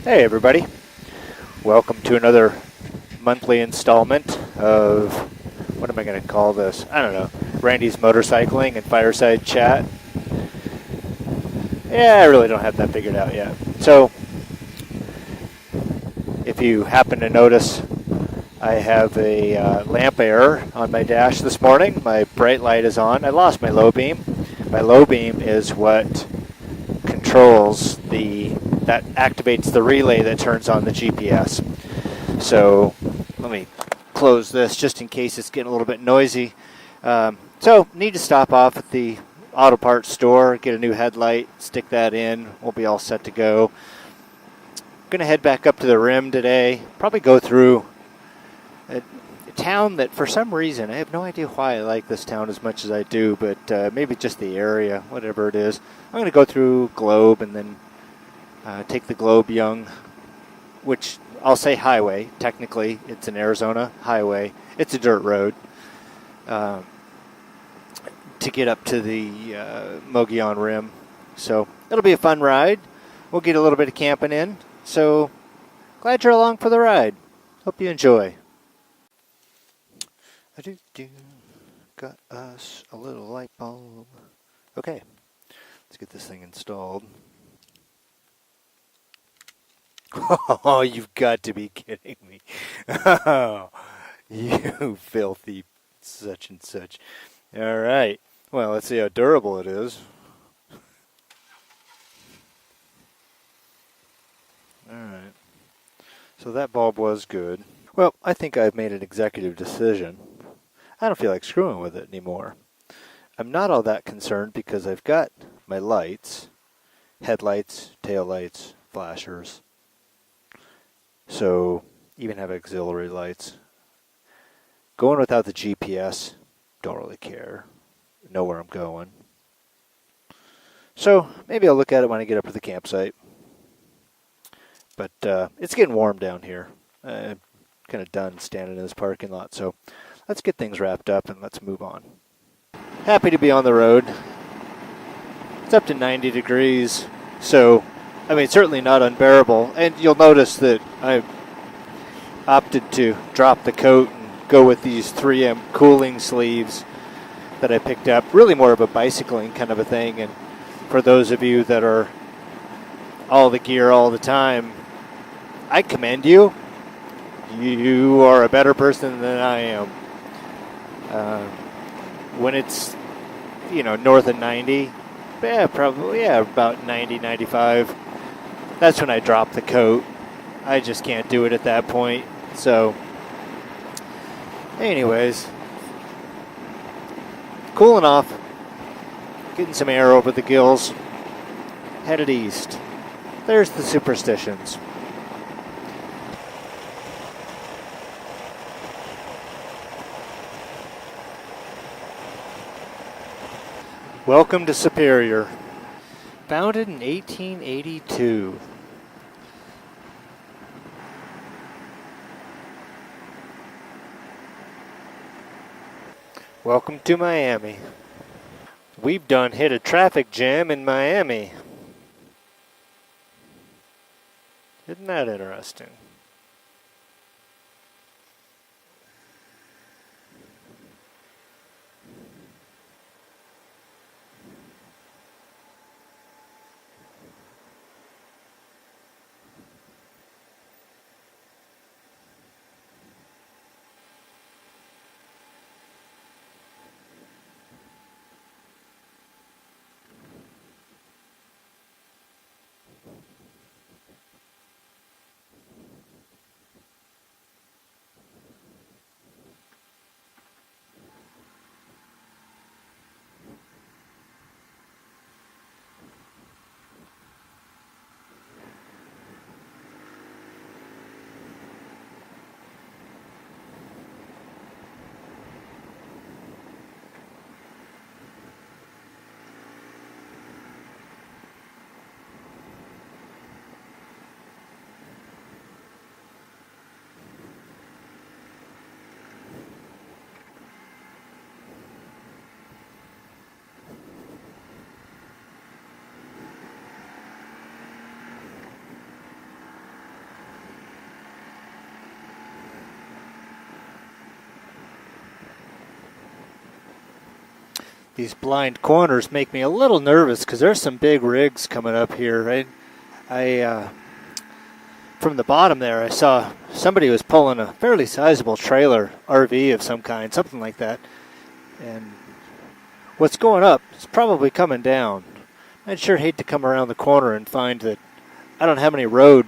Hey everybody, welcome to another monthly installment of, what am I going to call this? I don't know, Randy's Motorcycling and Fireside Chat. Yeah, I really don't have that figured out yet. So, if you happen to notice, I have a lamp error on my dash this morning. My bright light is on. I lost my low beam. My low beam is what controls that activates the relay that turns on the GPS. So let me close this just in case it's getting a little bit noisy. So need to stop off at the auto parts store, get a new headlight, stick that in. We'll be all set to go. Going to head back up to the rim today. Probably go through a town that for some reason, I have no idea why I like this town as much as I do, but maybe just the area, whatever it is. I'm going to go through Globe and then take the Globe Young, which I'll say highway. Technically, it's an Arizona highway. It's a dirt road to get up to the Mogollon Rim. So it'll be a fun ride. We'll get a little bit of camping in. So glad you're along for the ride. Hope you enjoy. Got us a little light bulb. Okay, let's get this thing installed. Oh, you've got to be kidding me. Oh, you filthy such and such. All right. Well, let's see how durable it is. All right. So that bulb was good. Well, I think I've made an executive decision. I don't feel like screwing with it anymore. I'm not all that concerned because I've got my lights, headlights, taillights, flashers. So, even have auxiliary lights. Going without the GPS, don't really care. Know where I'm going. So, maybe I'll look at it when I get up to the campsite. But it's getting warm down here. I'm kind of done standing in this parking lot. So, let's get things wrapped up and let's move on. Happy to be on the road. It's up to 90 degrees. So, I mean, certainly not unbearable. And you'll notice that I opted to drop the coat and go with these 3M cooling sleeves that I picked up. Really more of a bicycling kind of a thing. And for those of you that are all the gear all the time, I commend you. You are a better person than I am. When it's, north of 90, about 90, 95, that's when I drop the coat. I just can't do it at that point. So, anyways, cooling off, getting some air over the gills, headed east. There's the Superstitions. Welcome to Superior. Founded in 1882. Welcome to Miami. We've done hit a traffic jam in Miami. Isn't that interesting? These blind corners make me a little nervous because there's some big rigs coming up here, right? From the bottom there, I saw somebody was pulling a fairly sizable trailer, RV of some kind, something like that. And what's going up is probably coming down. I'd sure hate to come around the corner and find that I don't have any road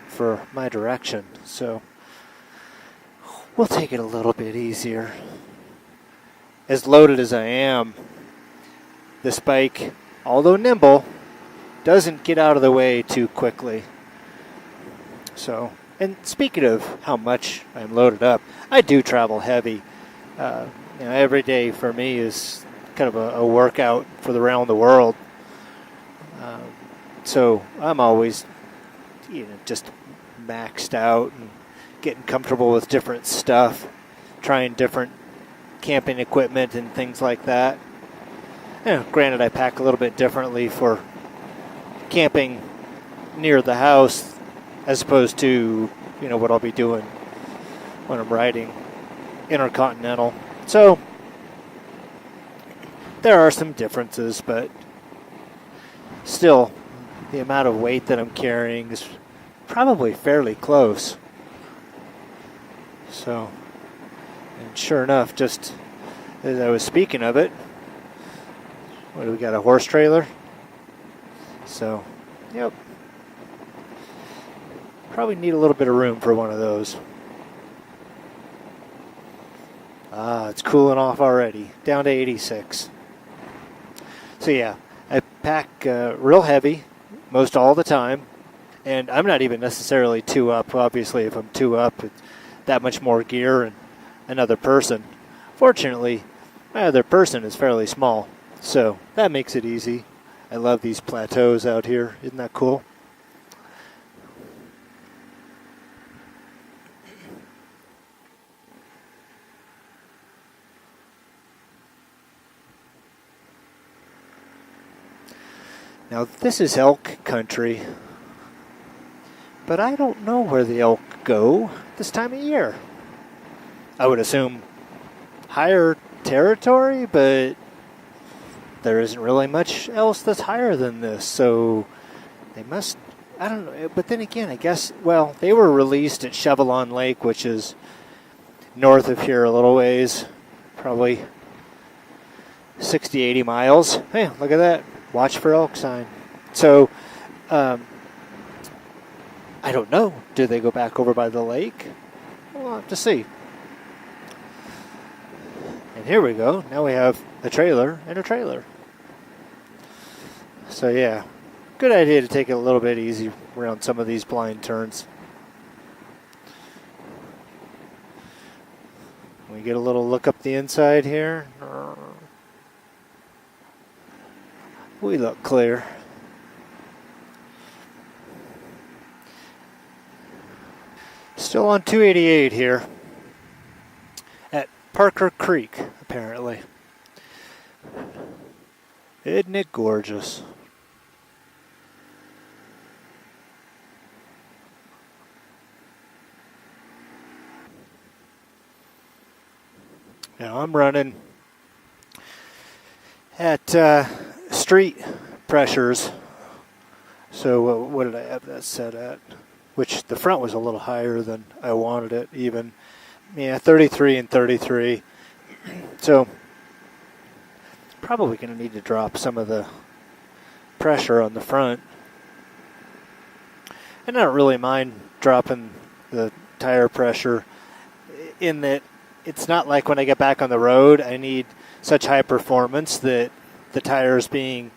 for my direction. So we'll take it a little bit easier. As loaded as I am, this bike, although nimble, doesn't get out of the way too quickly. So, and speaking of how much I'm loaded up, I do travel heavy. Every day for me is kind of a workout for around the world. So I'm always, just maxed out and getting comfortable with different stuff, trying different camping equipment and things like that. Granted, I pack a little bit differently for camping near the house as opposed to, what I'll be doing when I'm riding intercontinental. So there are some differences, but still the amount of weight that I'm carrying is probably fairly close. So, and sure enough, just as I was speaking of it, what do we got, a horse trailer? So, yep. Probably need a little bit of room for one of those. It's cooling off already, down to 86. So yeah, I pack real heavy most all the time, and I'm not even necessarily two up. Obviously, if I'm two up, it's that much more gear and another person. Fortunately, my other person is fairly small, so that makes it easy. I love these plateaus out here. Isn't that cool? Now, this is elk country, but I don't know where the elk go this time of year. I would assume higher territory, but there isn't really much else that's higher than this, so they must, I don't know, but then again, I guess, well, they were released at Chevelon Lake, which is north of here a little ways, probably 60, 80 miles. Hey, look at that. Watch for elk sign. So, I don't know. Do they go back over by the lake? We'll have to see. And here we go. Now we have a trailer and a trailer. So yeah, good idea to take it a little bit easy around some of these blind turns. We get a little look up the inside here. We look clear. Still on 288 here at Parker Creek, apparently. Isn't it gorgeous? Now I'm running at street pressures. So what did I have that set at? Which the front was a little higher than I wanted it even. Yeah, 33 and 33. So probably going to need to drop some of the pressure on the front. And I don't really mind dropping the tire pressure in that it's not like when I get back on the road, I need such high performance that the tires being,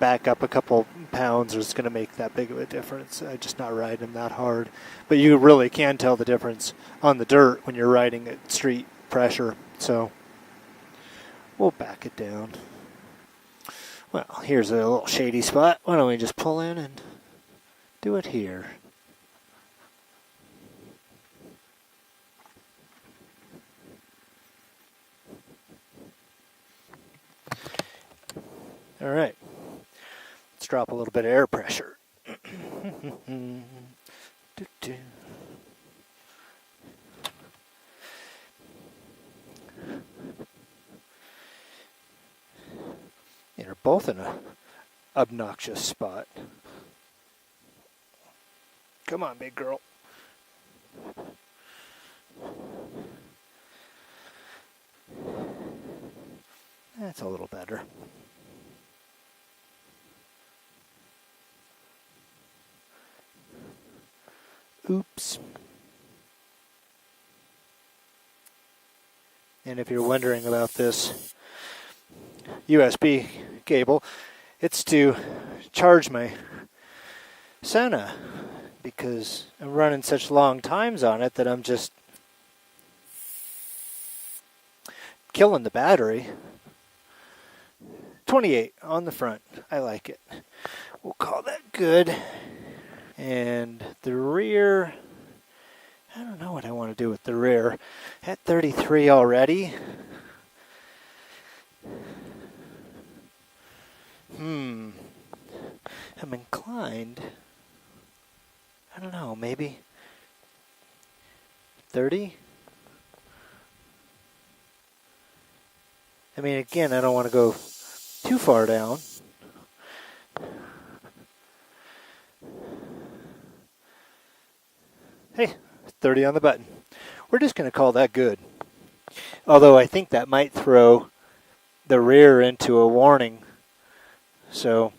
back up a couple pounds is going to make that big of a difference. I just not ride them that hard. But you really can tell the difference on the dirt when you're riding at street pressure. So we'll back it down. Well, here's a little shady spot. Why don't we just pull in and do it here? All right. Let's drop a little bit of air pressure. both in a obnoxious spot. Come on, big girl. That's a little better. Oops. And if you're wondering about this USB cable, it's to charge my Sena, because I'm running such long times on it that I'm just killing the battery. 28 on the front. I like it. We'll call that good. And the rear, I don't know what I want to do with the rear. At 33 already. I'm inclined. I don't know, maybe 30? I mean, again, I don't want to go too far down. Hey, 30 on the button. We're just going to call that good. Although I think that might throw the rear into a warning. So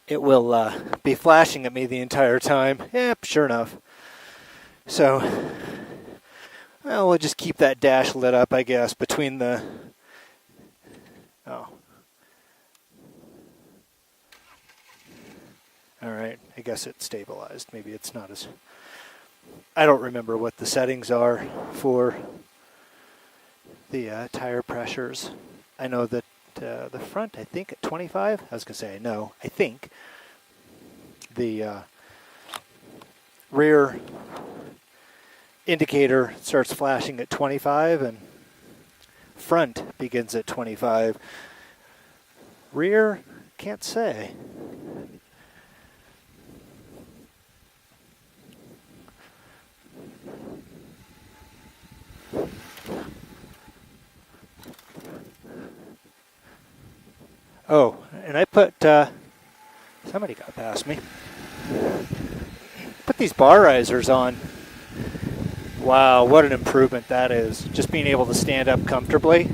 it will be flashing at me the entire time. Yep, sure enough. So, well, we'll just keep that dash lit up, I guess, between the... Oh. All right, I guess it stabilized. Maybe it's not as... I don't remember what the settings are for the tire pressures. I know that the front, I think, at 25. I was going to say, no, I think. The rear indicator starts flashing at 25, and front begins at 25. Rear, can't say. Oh, and I put, somebody got past me. Put these bar risers on. Wow, what an improvement that is. Just being able to stand up comfortably.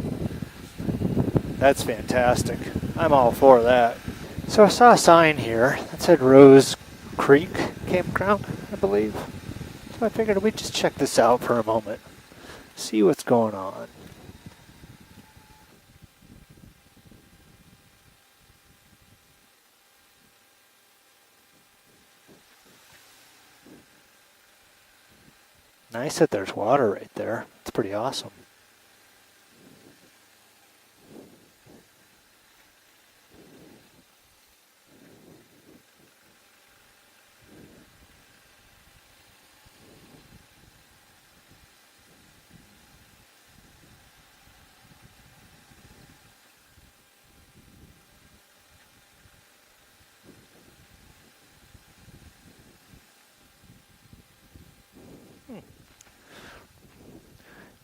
That's fantastic. I'm all for that. So I saw a sign here that said Rose Creek Campground, I believe. So I figured we'd just check this out for a moment. See what's going on. Nice that there's water right there. It's pretty awesome.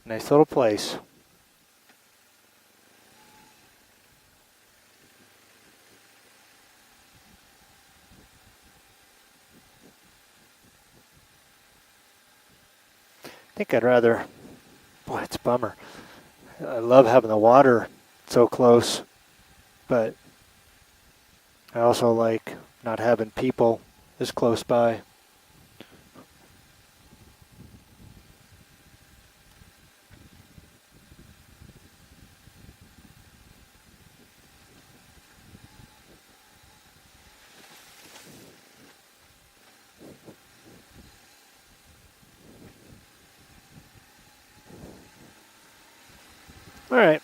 Nice little place. I think I'd rather, boy, it's a bummer. I love having the water so close, but I also like not having people as close by. All right,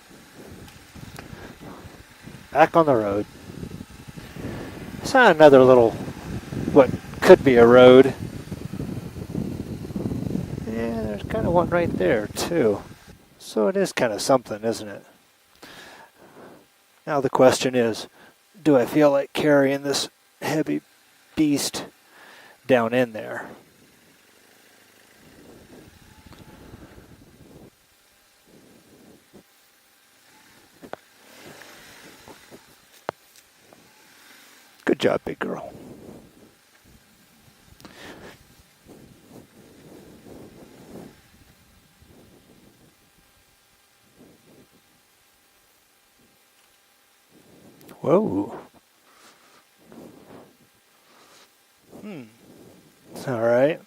back on the road. Saw another little, what could be a road. Yeah, there's kind of one right there too. So it is kind of something, isn't it? Now the question is, do I feel like carrying this heavy beast down in there? Good job, big girl. Whoa. All right.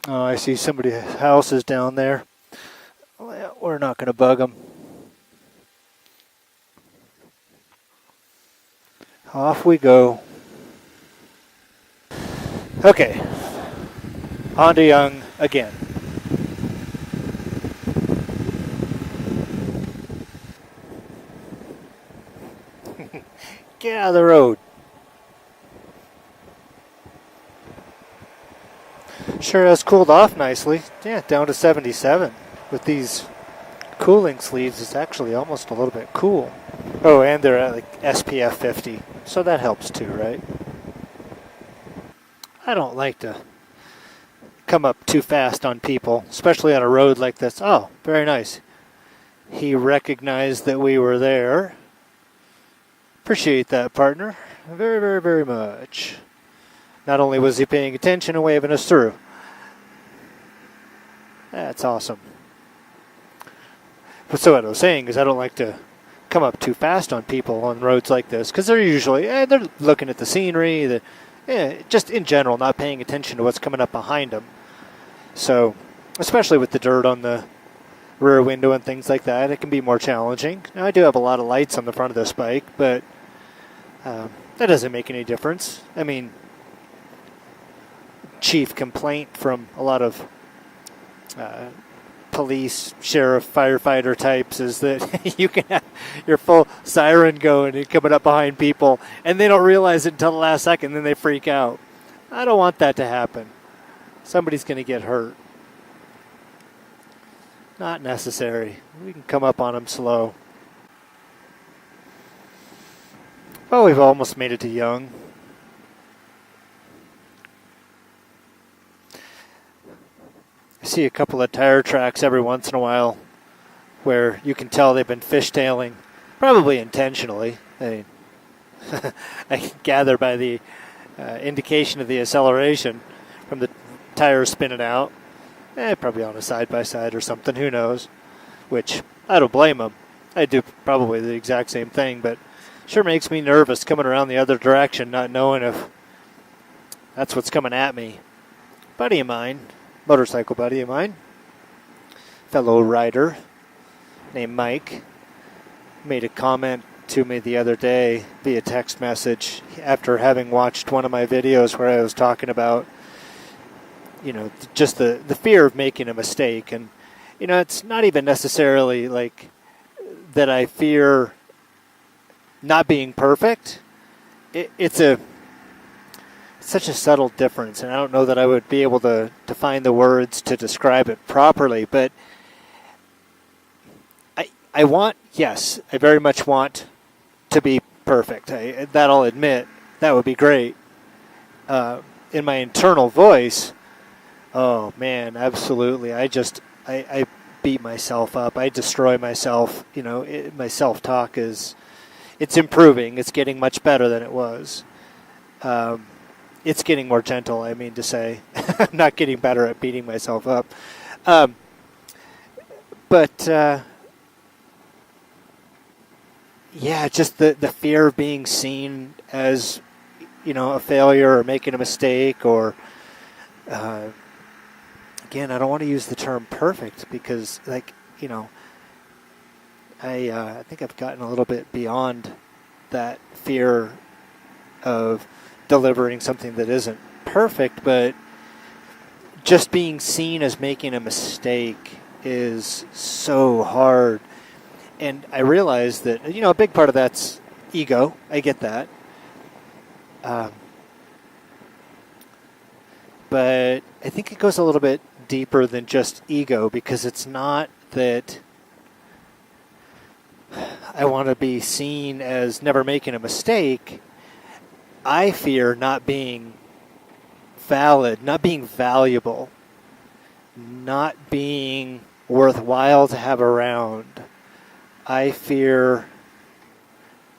Oh, I see somebody's house is down there. Well, we're not going to bug them. Off we go. Okay. On to Young again. Get out of the road. Sure has cooled off nicely. Yeah, down to 77. With these cooling sleeves, it's actually almost a little bit cool. Oh, and they're at like SPF 50, so that helps too, right? I don't like to come up too fast on people, especially on a road like this. Oh, very nice. He recognized that we were there. Appreciate that, partner. Very, very, very much. Not only was he paying attention and waving us through. That's awesome. But so what I was saying is I don't like to come up too fast on people on roads like this because they're usually they're looking at the scenery, just in general, not paying attention to what's coming up behind them. So, especially with the dirt on the rear window and things like that, it can be more challenging. Now, I do have a lot of lights on the front of this bike, but that doesn't make any difference. I mean, chief complaint from a lot of police, sheriff, firefighter types is that you can have your full siren going and coming up behind people, and they don't realize it until the last second, then they freak out. I don't want that to happen. Somebody's going to get hurt. Not necessary. We can come up on them slow. Well, we've almost made it to Young. I see a couple of tire tracks every once in a while where you can tell they've been fishtailing, probably intentionally. I mean, I gather by the indication of the acceleration from the tires spinning out. Probably on a side-by-side or something, who knows. Which, I don't blame them. I do probably the exact same thing, but sure makes me nervous coming around the other direction, not knowing if that's what's coming at me. Buddy of mine, motorcycle buddy of mine, fellow rider named Mike, made a comment to me the other day via text message after having watched one of my videos where I was talking about, just the fear of making a mistake. And, it's not even necessarily like that I fear not being perfect. It's such a subtle difference, and I don't know that I would be able to find the words to describe it properly, but I very much want to be perfect. That I'll admit, that would be great. In my internal voice, oh man, absolutely. I beat myself up. I destroy myself. My self-talk it's improving. It's getting much better than it was. It's getting more gentle, I mean to say. I'm not getting better at beating myself up. Just the fear of being seen as, a failure or making a mistake or, again, I don't want to use the term perfect because, I think I've gotten a little bit beyond that fear of delivering something that isn't perfect, but just being seen as making a mistake is so hard. And I realize that, a big part of that's ego. I get that. But I think it goes a little bit deeper than just ego, because it's not that I want to be seen as never making a mistake. I fear not being valid, not being valuable, not being worthwhile to have around. I fear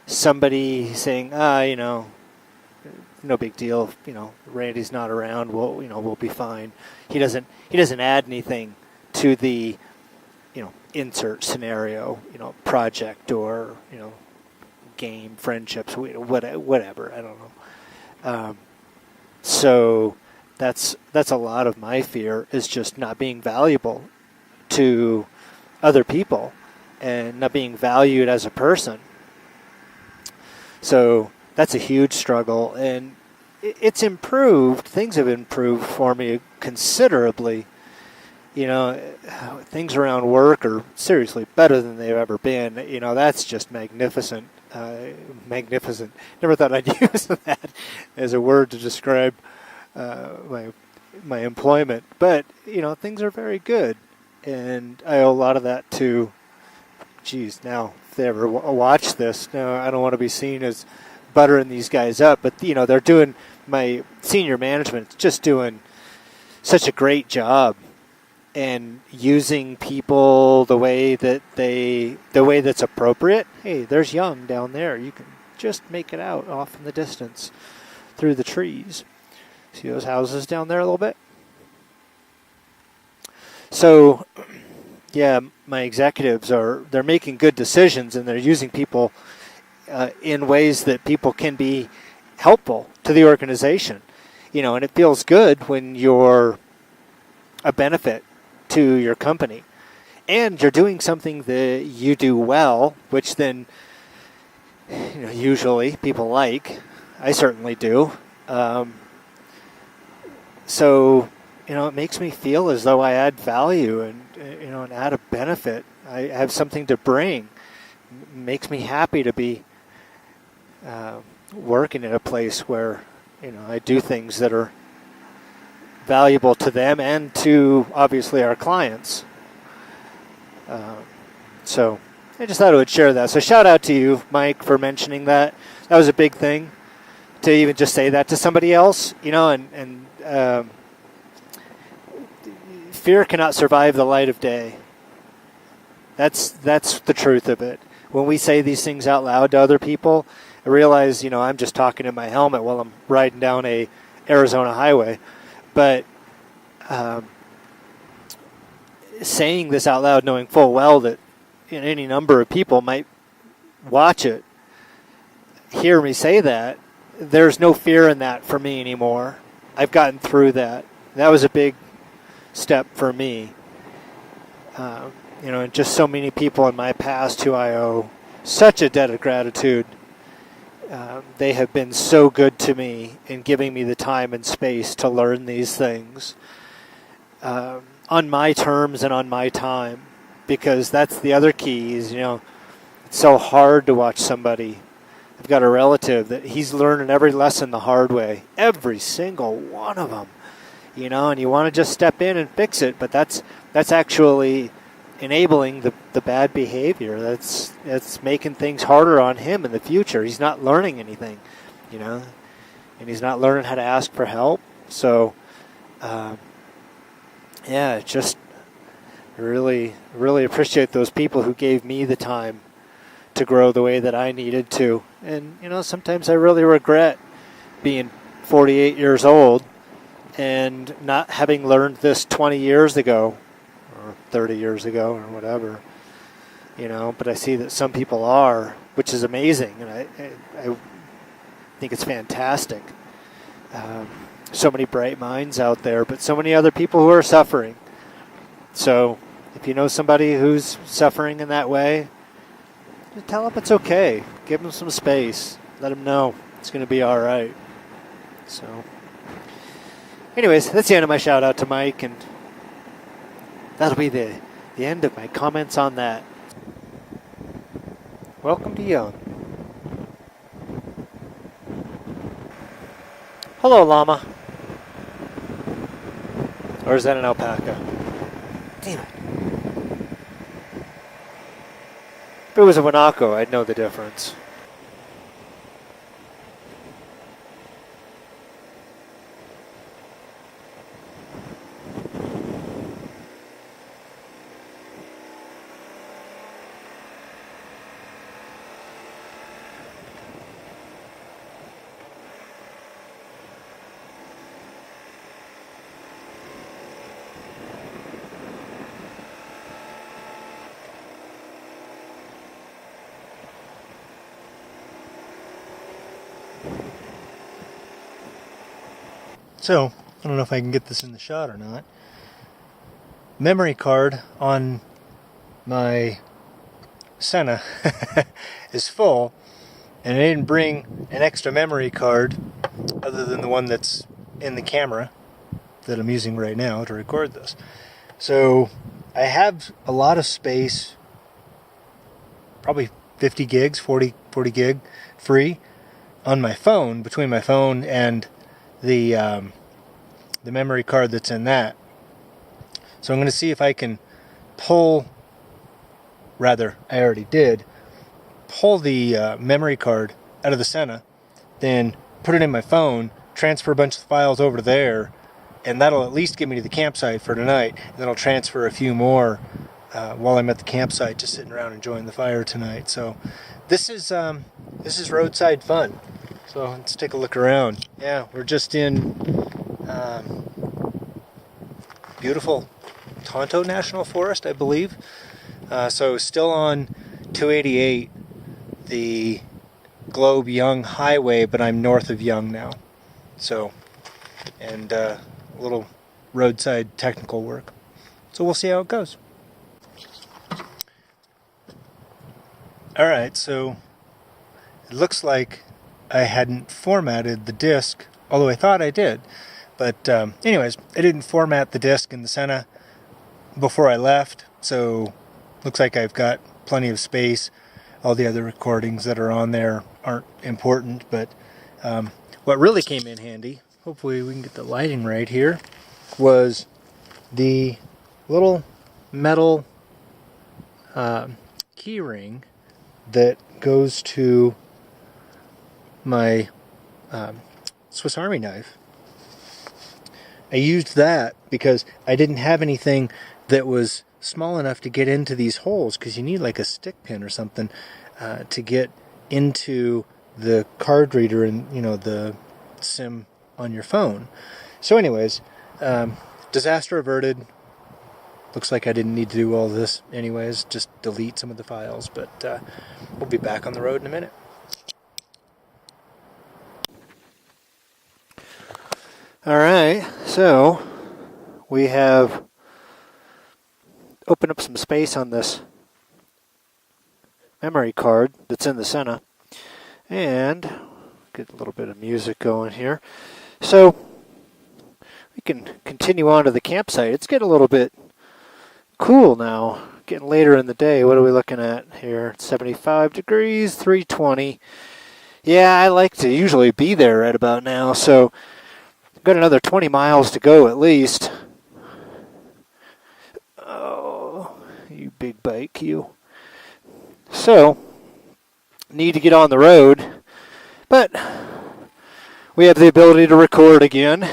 somebody saying, no big deal. Randy's not around. We'll be fine. He doesn't add anything to the, insert scenario, project or, game, friendships, whatever. I don't know. So that's a lot of my fear, is just not being valuable to other people and not being valued as a person. So that's a huge struggle, and it's improved. Things have improved for me considerably. Things around work are seriously better than they've ever been. That's just magnificent. Magnificent. Never thought I'd use that as a word to describe my employment. But, things are very good. And I owe a lot of that to, now, if they ever watch this, now I don't want to be seen as buttering these guys up. But, they're doing, my senior management's just doing such a great job. And using people the way that's appropriate. Hey, there's Young down there. You can just make it out off in the distance through the trees. See those houses down there a little bit? So, yeah, my executives they're making good decisions, and they're using people in ways that people can be helpful to the organization. And it feels good when you're a benefit to your company, and you're doing something that you do well, which then, usually people like. I certainly do. So, it makes me feel as though I add value and, and add a benefit. I have something to bring. It makes me happy to be working in a place where, I do things that are valuable to them and to, obviously, our clients. So I just thought I would share that. So shout out to you, Mike, for mentioning that. That was a big thing, to even just say that to somebody else, and fear cannot survive the light of day. That's the truth of it. When we say these things out loud to other people, I realize, I'm just talking in my helmet while I'm riding down a Arizona highway. But saying this out loud, knowing full well that any number of people might watch it, hear me say that, there's no fear in that for me anymore. I've gotten through that. That was a big step for me. And just so many people in my past who I owe such a debt of gratitude. They have been so good to me in giving me the time and space to learn these things on my terms and on my time, because that's the other key is, it's so hard to watch somebody. I've got a relative that he's learning every lesson the hard way, every single one of them, and you want to just step in and fix it, but that's actually enabling the bad behavior. That's making things harder on him in the future. He's not learning anything, and he's not learning how to ask for help. So, just really, really appreciate those people who gave me the time to grow the way that I needed to. And, sometimes I really regret being 48 years old and not having learned this 20 years ago or 30 years ago or whatever, but I see that some people are, which is amazing. And I think it's fantastic. So many bright minds out there, but so many other people who are suffering. So if you know somebody who's suffering in that way, just tell them it's okay. Give them some space. Let them know it's going to be all right. So anyways, that's the end of my shout out to Mike, and that'll be the end of my comments on that. Welcome to Young. Hello, llama. Or is that an alpaca? Damn it. If it was a Wanako, I'd know the difference. So, I don't know if I can get this in the shot or not. Memory card on my Senna is full, and I didn't bring an extra memory card other than the one that's in the camera that I'm using right now to record this. So I have a lot of space, probably 50 gigs, 40 gig free on my phone, between my phone and the memory card that's in that. So I'm going to see if I can pull, rather, I already did, pull the memory card out of the Senna, then put it in my phone, transfer a bunch of files over there, and that'll at least get me to the campsite for tonight. And then I'll transfer a few more while I'm at the campsite, just sitting around enjoying the fire tonight. So this is roadside fun. So let's take a look around. Yeah, we're just in beautiful Tonto National Forest, I believe. So still on 288, the Globe Young Highway, but I'm north of Young now. So, and a little roadside technical work. So we'll see how it goes. Alright, so it looks like I hadn't formatted the disc, although I thought I did. But anyways, I didn't format the disc in the Senna before I left, so looks like I've got plenty of space. All the other recordings that are on there aren't important, but what really came in handy, hopefully we can get the lighting right here, was the little metal key ring that goes to my Swiss Army knife. I used that because I didn't have anything that was small enough to get into these holes, because you need like a stick pin or something to get into the card reader and, you know, the SIM on your phone. So anyways, disaster averted. Looks like I didn't need to do all this anyways, just delete some of the files, but we'll be back on the road in a minute. Alright, so we have opened up some space on this memory card that's in the Senna, and get a little bit of music going here. So we can continue on to the campsite. It's getting a little bit cool now, getting later in the day. What are we looking at here? 75 degrees, 320. Yeah, I like to usually be there right about now, so I've got another 20 miles to go at least. Oh, you big bike, you. So, need to get on the road, but we have the ability to record again.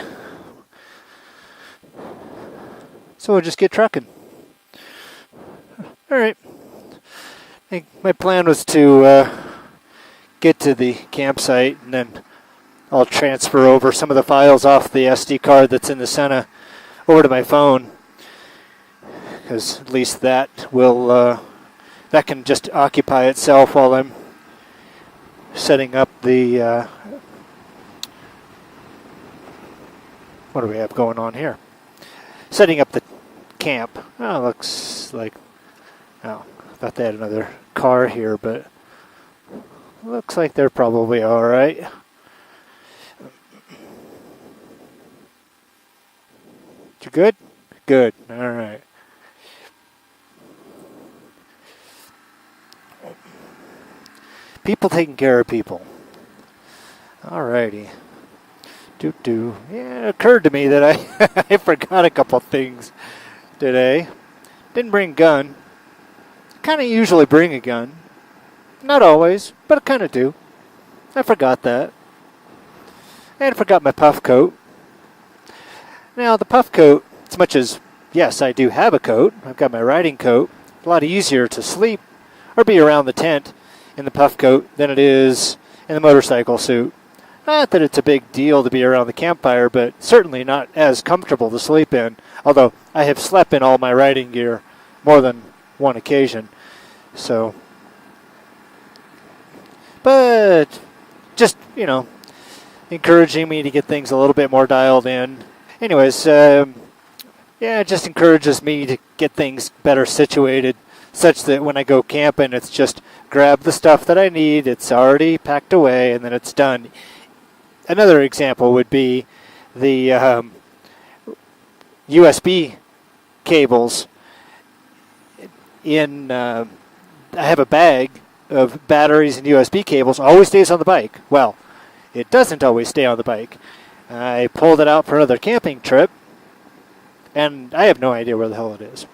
So we'll just get trucking. Alright. I think my plan was to get to the campsite, and then I'll transfer over some of the files off the SD card that's in the Senna over to my phone, because at least that will that can just occupy itself while I'm setting up the what do we have going on here? Setting up the camp. Oh, looks like, oh, I thought they had another car here, but looks like they're probably all right. You good? Good. All right. People taking care of people. All righty. Yeah, it occurred to me that I forgot a couple things today. Didn't bring a gun. Kind of usually bring a gun. Not always, but I kind of do. I forgot that. And I forgot my puff coat. Now, the puff coat, as much as, yes, I do have a coat, I've got my riding coat, a lot easier to sleep or be around the tent in the puff coat than it is in the motorcycle suit. Not that it's a big deal to be around the campfire, but certainly not as comfortable to sleep in, although I have slept in all my riding gear more than one occasion. So, but just, you know, encouraging me to get things a little bit more dialed in. Anyways, yeah, it just encourages me to get things better situated such that when I go camping, it's just grab the stuff that I need, it's already packed away, and then it's done. Another example would be the USB cables. I have a bag of batteries and USB cables, always stays on the bike. Well, it doesn't always stay on the bike. I pulled it out for another camping trip, and I have no idea where the hell it is.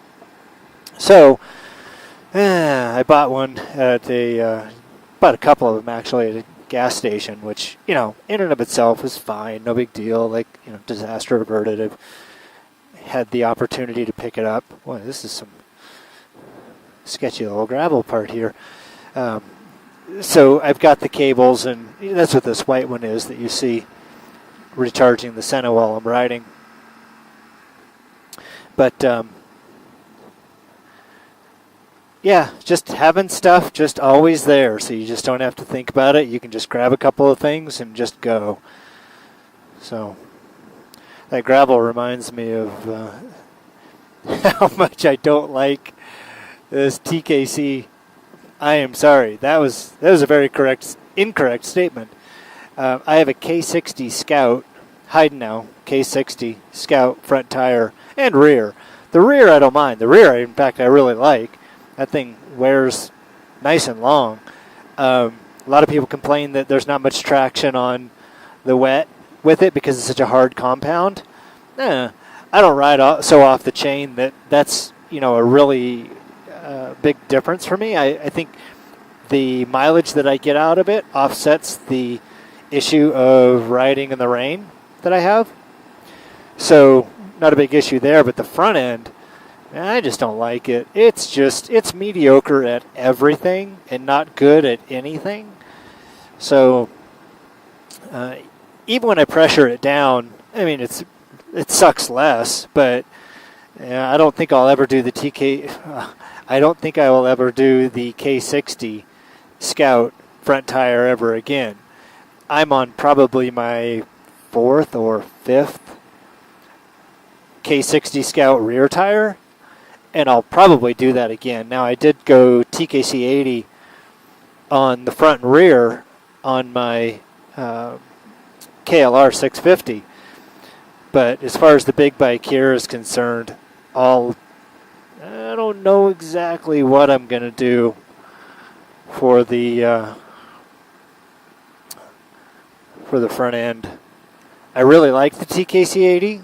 So, I bought one at bought a couple of them actually at a gas station, which, in and of itself is fine, no big deal, disaster averted. I've had the opportunity to pick it up. Boy, this is some sketchy little gravel part here. So I've got the cables, and that's what this white one is that you see recharging the Senna while I'm riding. But yeah, just having stuff just always there, so you just don't have to think about it. You can just grab a couple of things and just go. So that gravel reminds me of how much I don't like this TKC. I am sorry. That was a very incorrect statement. I have a K60 Scout, Heidenau K60 Scout front tire and rear. The rear I don't mind. The rear, in fact, I really like. That thing wears nice and long. A lot of people complain that there's not much traction on the wet with it because it's such a hard compound. I don't ride so off the chain that's a really big difference for me. I think the mileage that I get out of it offsets the issue of riding in the rain that I have. So not a big issue there, but the front end, I just don't like it. It's mediocre at everything and not good at anything. So even when I pressure it down, I mean, it sucks less, but I don't think I'll ever do I don't think I will ever do the K60 Scout front tire ever again. I'm on probably my 4th or 5th K60 Scout rear tire, and I'll probably do that again. Now, I did go TKC 80 on the front and rear on my KLR 650, but as far as the big bike here is concerned, I don't know exactly what I'm going to do for the front end. I really like the TKC 80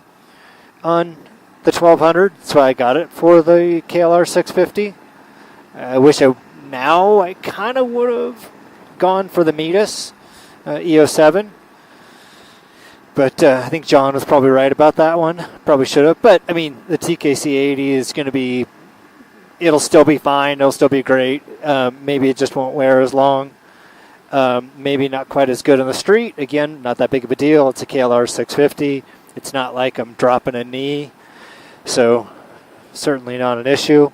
on the 1200, so I got it for the KLR 650. I wish I kind of would have gone for the Metis E07. But I think John was probably right about that one. Probably should have. But, I mean, the TKC 80 is going to be, it'll still be fine. It'll still be great. Maybe it just won't wear as long. Maybe not quite as good on the street. Again, not that big of a deal. It's a KLR 650. It's not like I'm dropping a knee. So, certainly not an issue.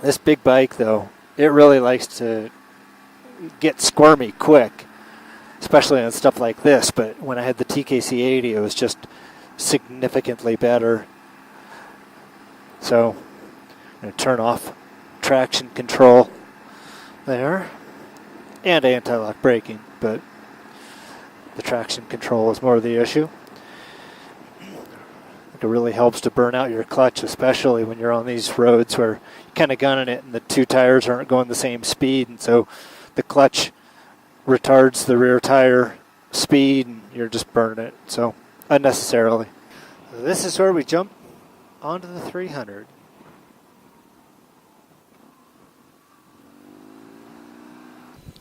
This big bike, though, it really likes to get squirmy quick, especially on stuff like this. But when I had the TKC 80, it was just significantly better. So I'm going to turn off traction control there and anti-lock braking, but the traction control is more of the issue. I think it really helps to burn out your clutch, especially when you're on these roads where you're kind of gunning it and the two tires aren't going the same speed, and so the clutch retards the rear tire speed and you're just burning it, so unnecessarily. This is where we jump onto the 300.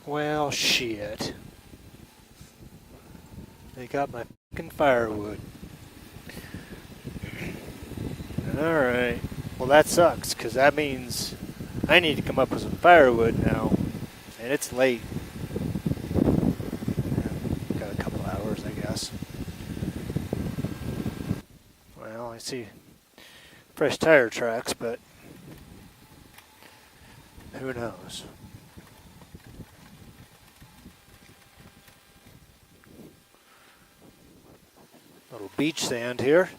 Well, shit. They got my fucking firewood. Alright. Well, that sucks, because that means I need to come up with some firewood now. And it's late. Got a couple hours, I guess. Well, I see fresh tire tracks, but who knows? Little beach sand here.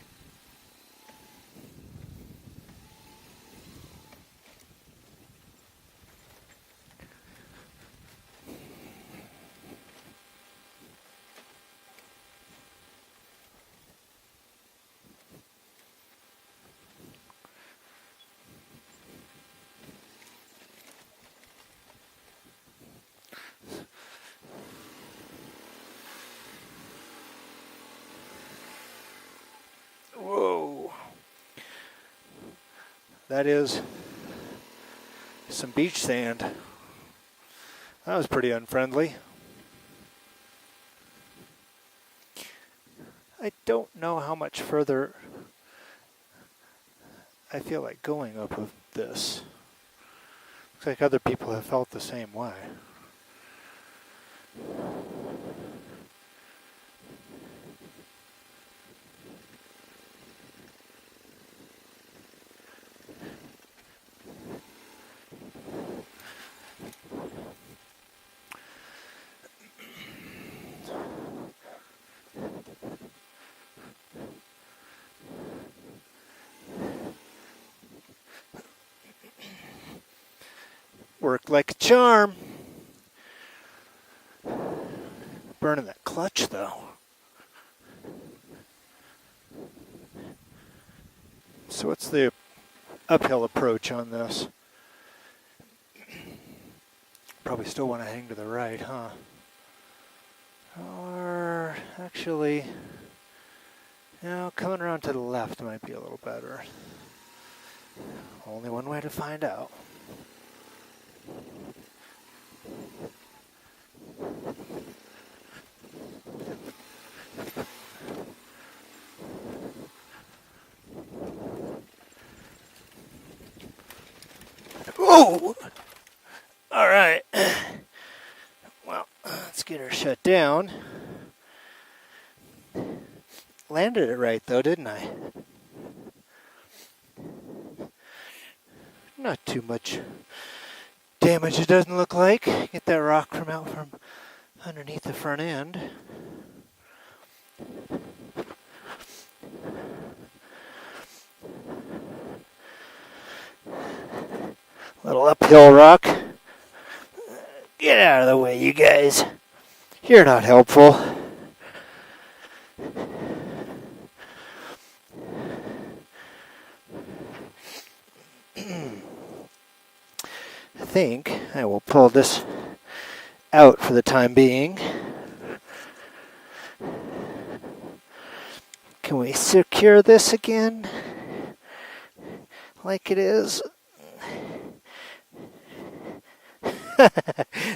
Whoa. That is some beach sand. That was pretty unfriendly. I don't know how much further I feel like going up with this. Looks like other people have felt the same way. Worked like a charm. Burning that clutch though. So what's the uphill approach on this? Probably still want to hang to the right, huh? Or actually, coming around to the left might be a little better. Only one way to find out. Oh! All right. Well, let's get her shut down. Landed it right though, didn't I? Not too much damage, it doesn't look like. Get that rock from out from underneath the front end. Little uphill rock. Get out of the way, you guys. You're not helpful. I think I will pull this out for the time being. Can we secure this again? Like it is?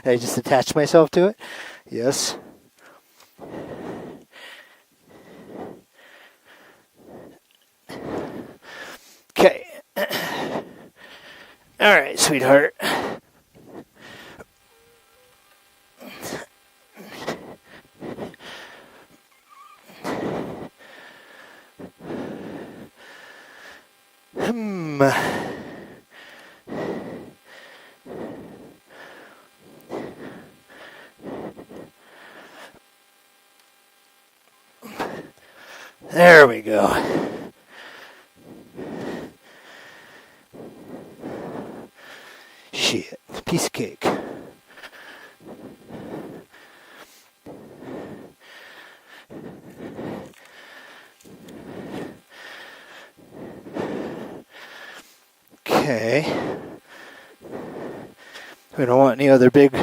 I just attached myself to it? Yes. Okay. All right, sweetheart. There we go. Shit, piece of cake. Okay. We don't want any other big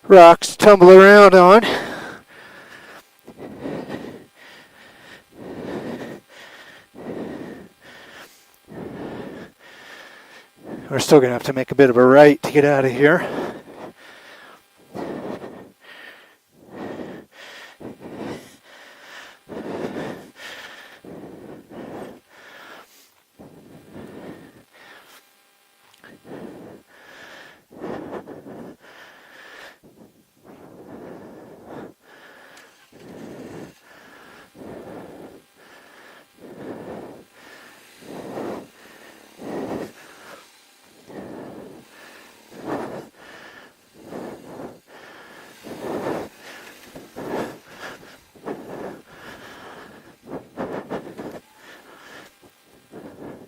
rocks to tumble around on. We're still going to have to make a bit of a right to get out of here.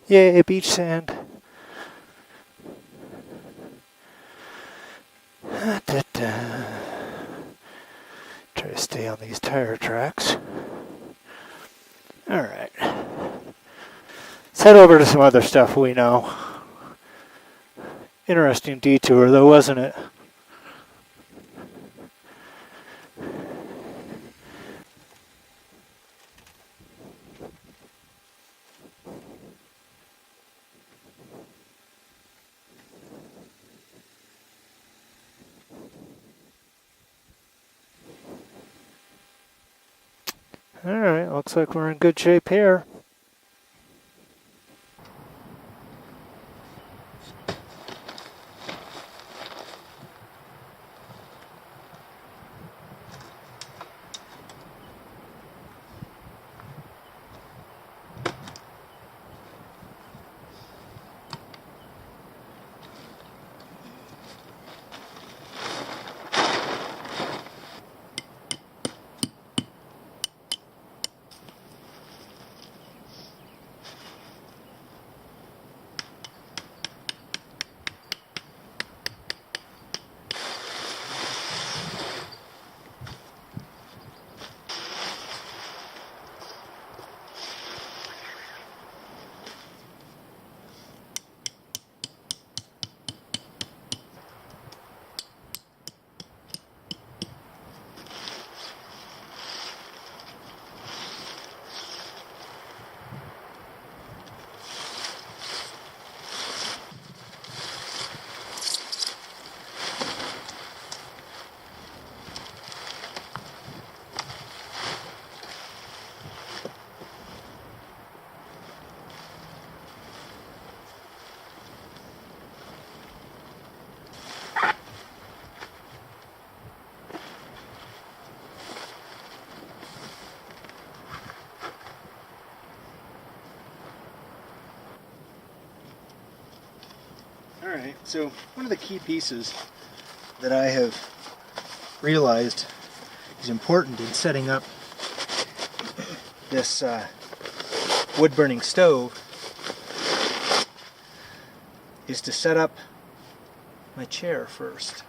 Yay, beach sand. Da-da. Try to stay on these tire tracks. Alright. Let's head over to some other stuff we know. Interesting detour though, wasn't it? Alright, looks like we're in good shape here. Alright, so one of the key pieces that I have realized is important in setting up this wood-burning stove is to set up my chair first.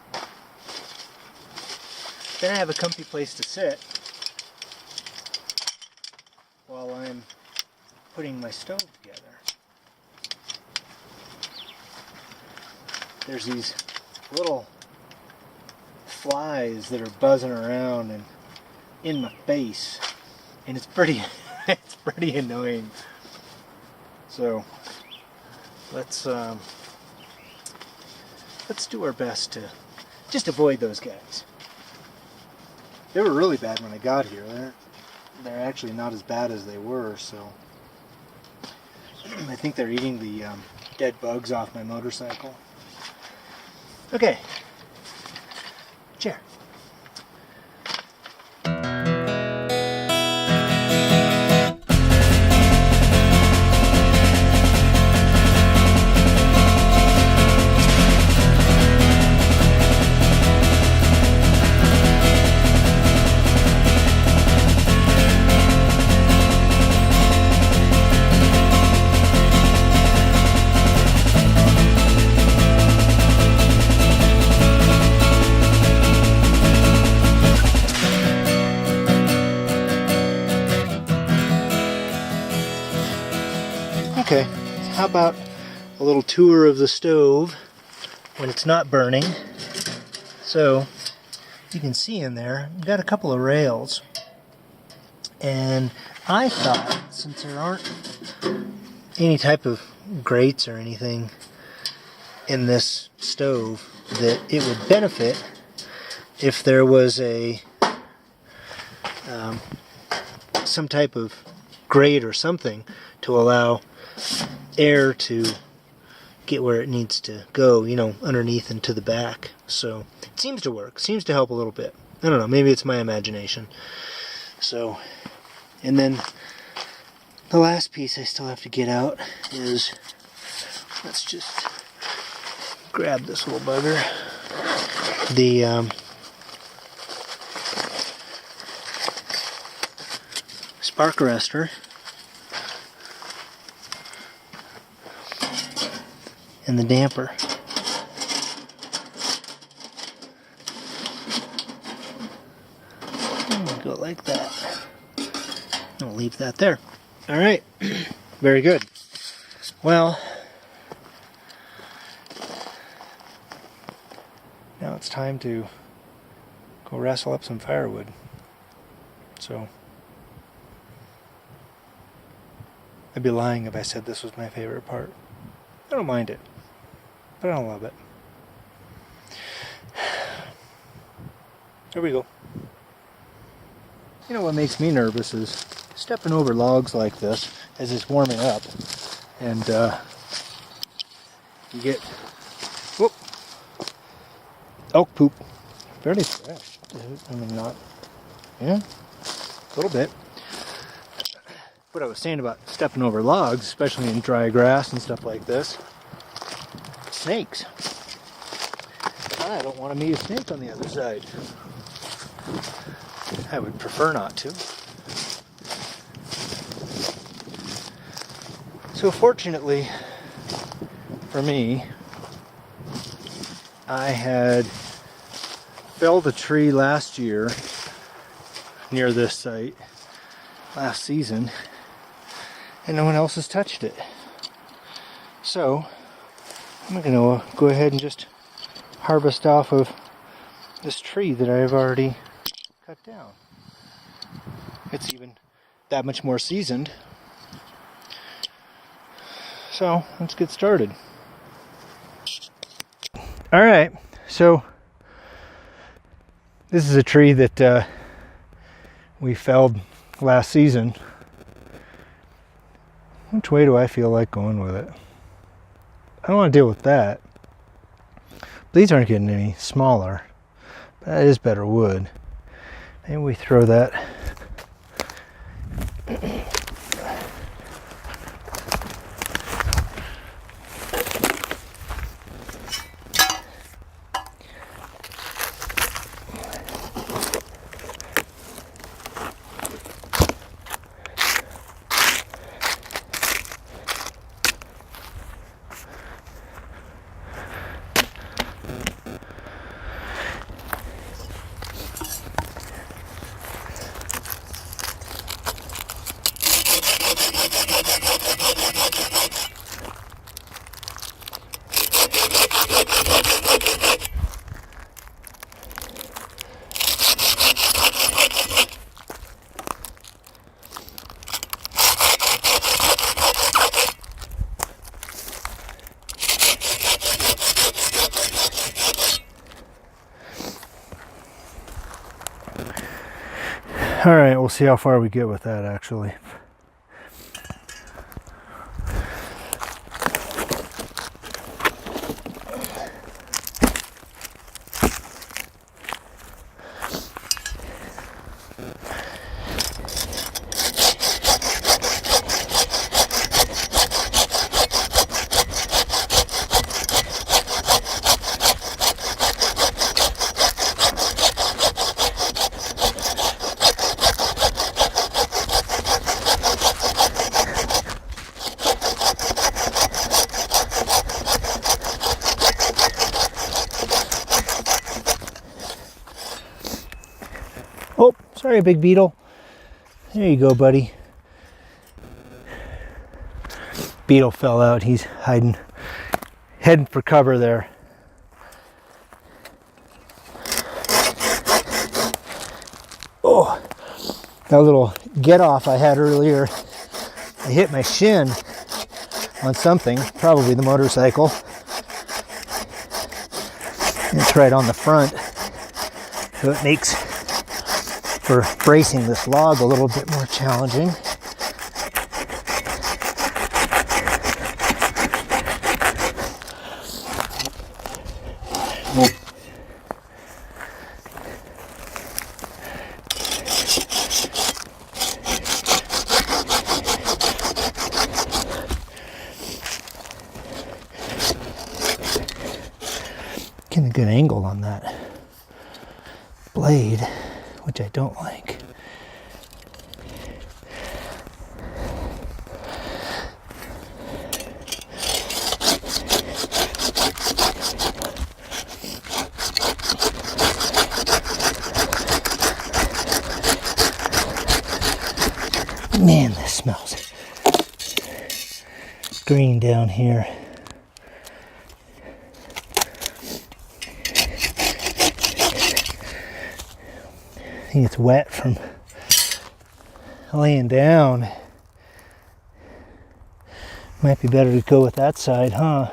Then I have a comfy place to sit while I'm putting my stove together. There's these little flies that are buzzing around and in my face, and it's pretty it's pretty annoying. So let's do our best to just avoid those guys. They were really bad when I got here. They're actually not as bad as they were, so I think they're eating the dead bugs off my motorcycle. Okay, chair. Okay, how about a little tour of the stove when it's not burning? So, you can see in there, we've got a couple of rails. And I thought, since there aren't any type of grates or anything in this stove, that it would benefit if there was a some type of grate or something to allow air to get where it needs to go, you know, underneath and to the back. So it seems to work, seems to help a little bit. I don't know, maybe it's my imagination. So, and then the last piece I still have to get out is, let's just grab this little bugger, the spark arrestor. and the damper. Go like that. I'll leave that there. All right, very good. Well, now it's time to go wrestle up some firewood. So, I'd be lying if I said this was my favorite part. I don't mind it, but I don't love it. Here we go. You know what makes me nervous is stepping over logs like this as it's warming up, and you get whoop, elk poop. Fairly fresh. I mean, not, yeah, a little bit. What I was saying about stepping over logs, especially in dry grass and stuff like this, snakes. I don't want to meet a snake on the other side. I would prefer not to. So fortunately for me, I had felled a tree last year near this site, last season, and no one else has touched it. So I'm going to go ahead and just harvest off of this tree that I've already cut down. It's even that much more seasoned. So let's get started. Alright, so this is a tree that we felled last season. Which way do I feel like going with it? I don't want to deal with that. These aren't getting any smaller. But that is better wood. Maybe we throw that. Alright, we'll see how far we get with that actually. Oh, sorry, big beetle. There you go, buddy. Beetle fell out. He's hiding, heading for cover there. Oh, that little get off I had earlier. I hit my shin on something, probably the motorcycle. It's right on the front, so it makes for bracing this log a little bit more challenging. Getting a good angle on that blade, which I don't like. Man, this smells green down here. I think it's wet from laying down. Might be better to go with that side, huh?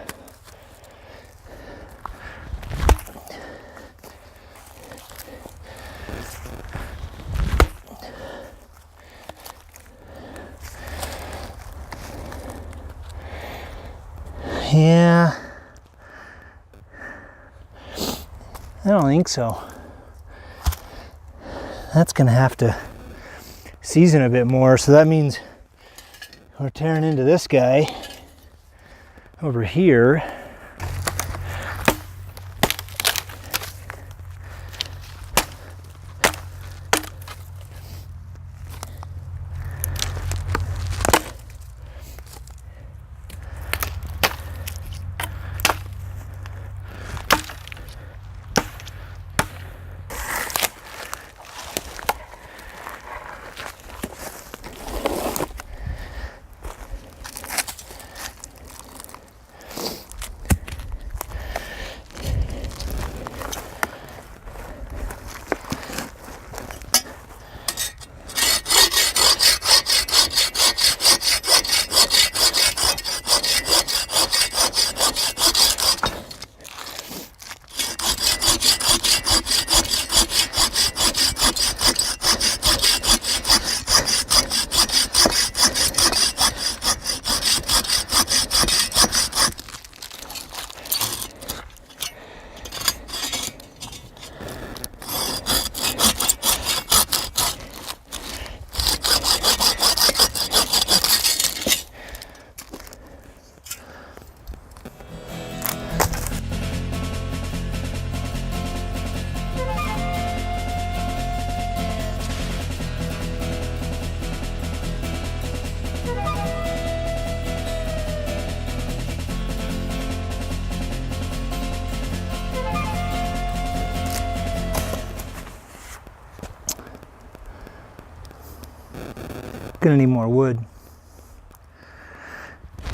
Yeah, I don't think so. That's gonna have to season a bit more, so that means we're tearing into this guy over here. Gonna need more wood. I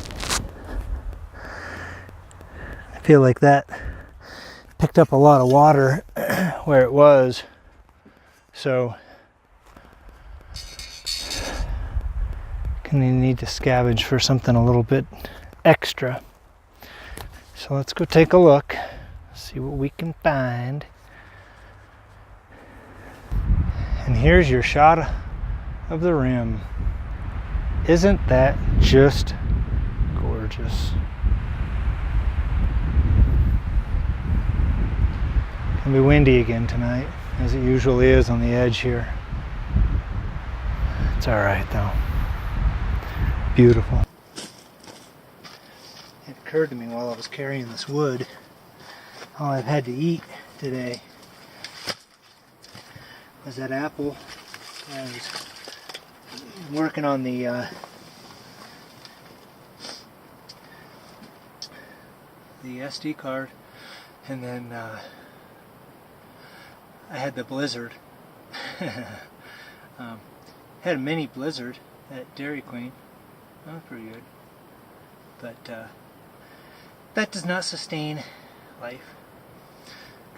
feel like that picked up a lot of water where it was, so gonna need to scavenge for something a little bit extra. So let's go take a look, see what we can find. And here's your shot of the rim. Isn't that just gorgeous? Gonna be windy again tonight, as it usually is on the edge here. It's all right though. Beautiful. It occurred to me while I was carrying this wood, all I've had to eat today was that apple. I was working on the SD card, and then I had the blizzard. Had a mini blizzard at Dairy Queen. That was pretty good, but that does not sustain life.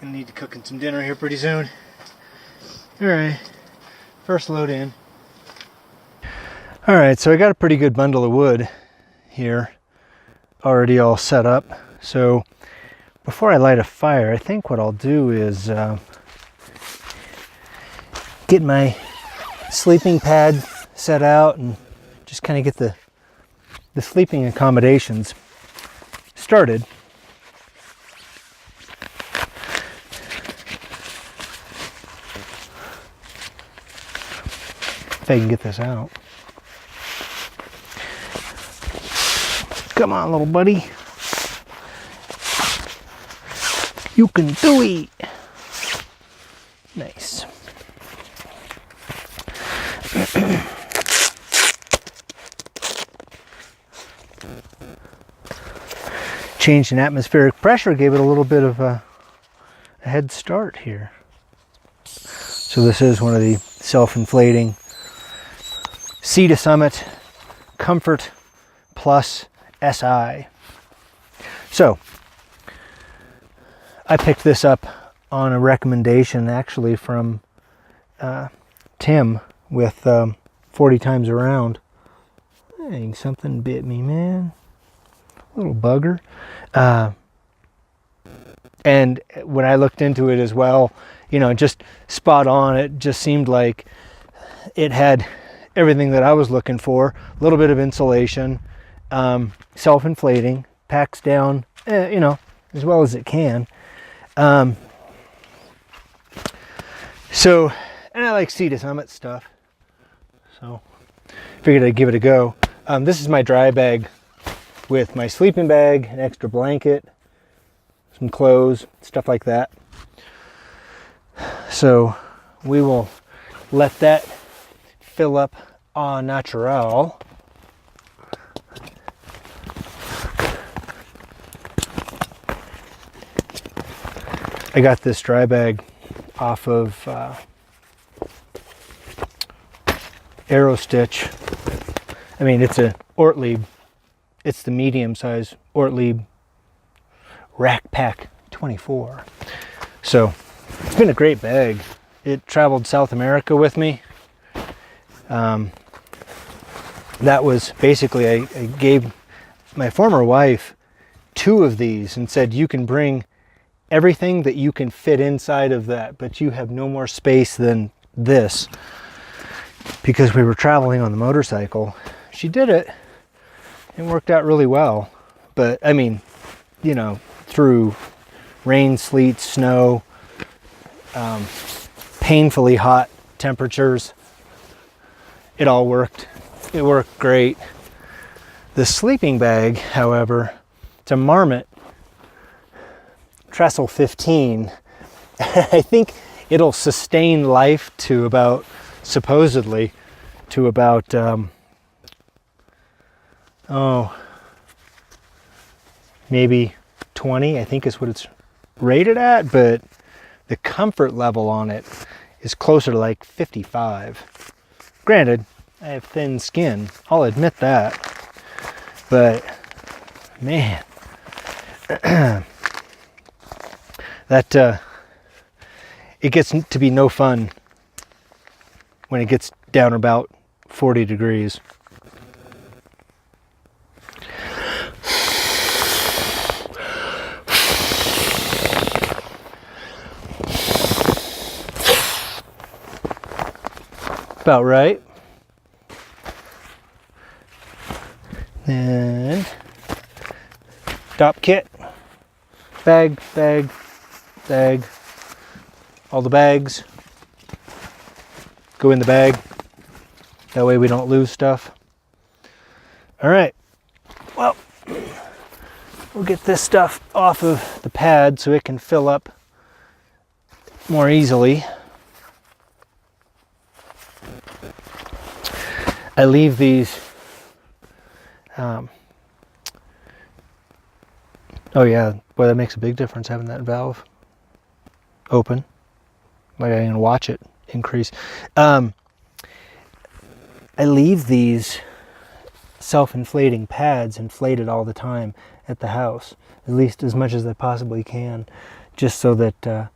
Gonna need to cook some dinner here pretty soon. Alright, first load in. Alright, so I got a pretty good bundle of wood here already all set up. So before I light a fire, I think what I'll do is get my sleeping pad set out and just kind of get the sleeping accommodations started. If I can get this out. Come on, little buddy. You can do it. Nice. Change in atmospheric pressure gave it a little bit of a head start here. So this is one of the self-inflating Sea to Summit Comfort Plus SI. So I picked this up on a recommendation actually from Tim with 40 Times Around. Dang, something bit me, man. Little bugger. And when I looked into it as well, you know, just spot on. It just seemed like it had everything that I was looking for. A little bit of insulation, self-inflating, packs down, you know, as well as it can. So, and I like Sea to Summit stuff. So, figured I'd give it a go. This is my dry bag with my sleeping bag, an extra blanket, some clothes, stuff like that. So we will let that fill up au naturel. I got this dry bag off of Aerostitch. I mean, it's a Ortlieb. It's the medium size Ortlieb Rack Pack 24. So it's been a great bag. It traveled South America with me. That was basically, I gave my former wife 2 of these and said, you can bring everything that you can fit inside of that, but you have no more space than this, because we were traveling on the motorcycle. She did it. It worked out really well. But I mean, you know, through rain, sleet, snow, painfully hot temperatures, it all worked. It worked great. The sleeping bag, however, it's a Marmot Trestle 15. I think it'll sustain life to about, supposedly, to about, maybe 20, I think is what it's rated at, but the comfort level on it is closer to like 55. Granted, I have thin skin, I'll admit that, but man, that it gets to be no fun when it gets down about 40 degrees. About right. And top kit, bag, all the bags go in the bag. That way we don't lose stuff. All right, well, we'll get this stuff off of the pad so it can fill up more easily. I leave these, oh yeah, boy, that makes a big difference having that valve open. Like I can watch it increase. I leave these self-inflating pads inflated all the time at the house, at least as much as I possibly can, just so that,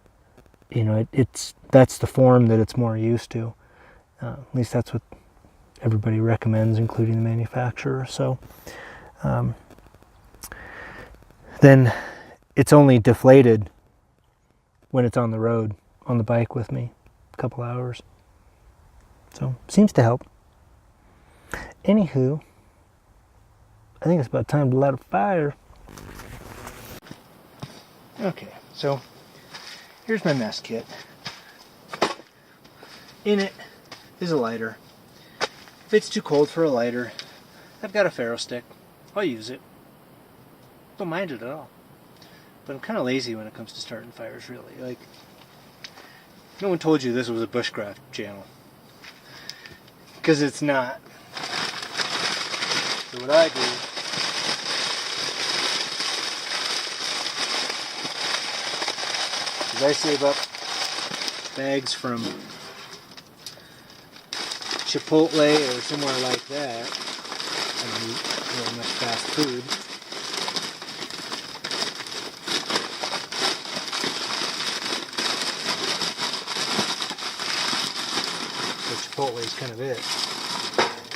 you know, that's the form that it's more used to. At least that's what everybody recommends, including the manufacturer. So then it's only deflated when it's on the road, on the bike with me, a couple hours. So seems to help. Anywho, I think it's about time to light a fire. Okay, so here's my mess kit. In it is a lighter. If it's too cold for a lighter, I've got a ferro stick. I'll use it. Don't mind it at all. But I'm kind of lazy when it comes to starting fires, really. Like, no one told you this was a bushcraft channel, because it's not. So what I do is I save up bags from Chipotle or somewhere like that, I don't eat very much fast food. So Chipotle is kind of it.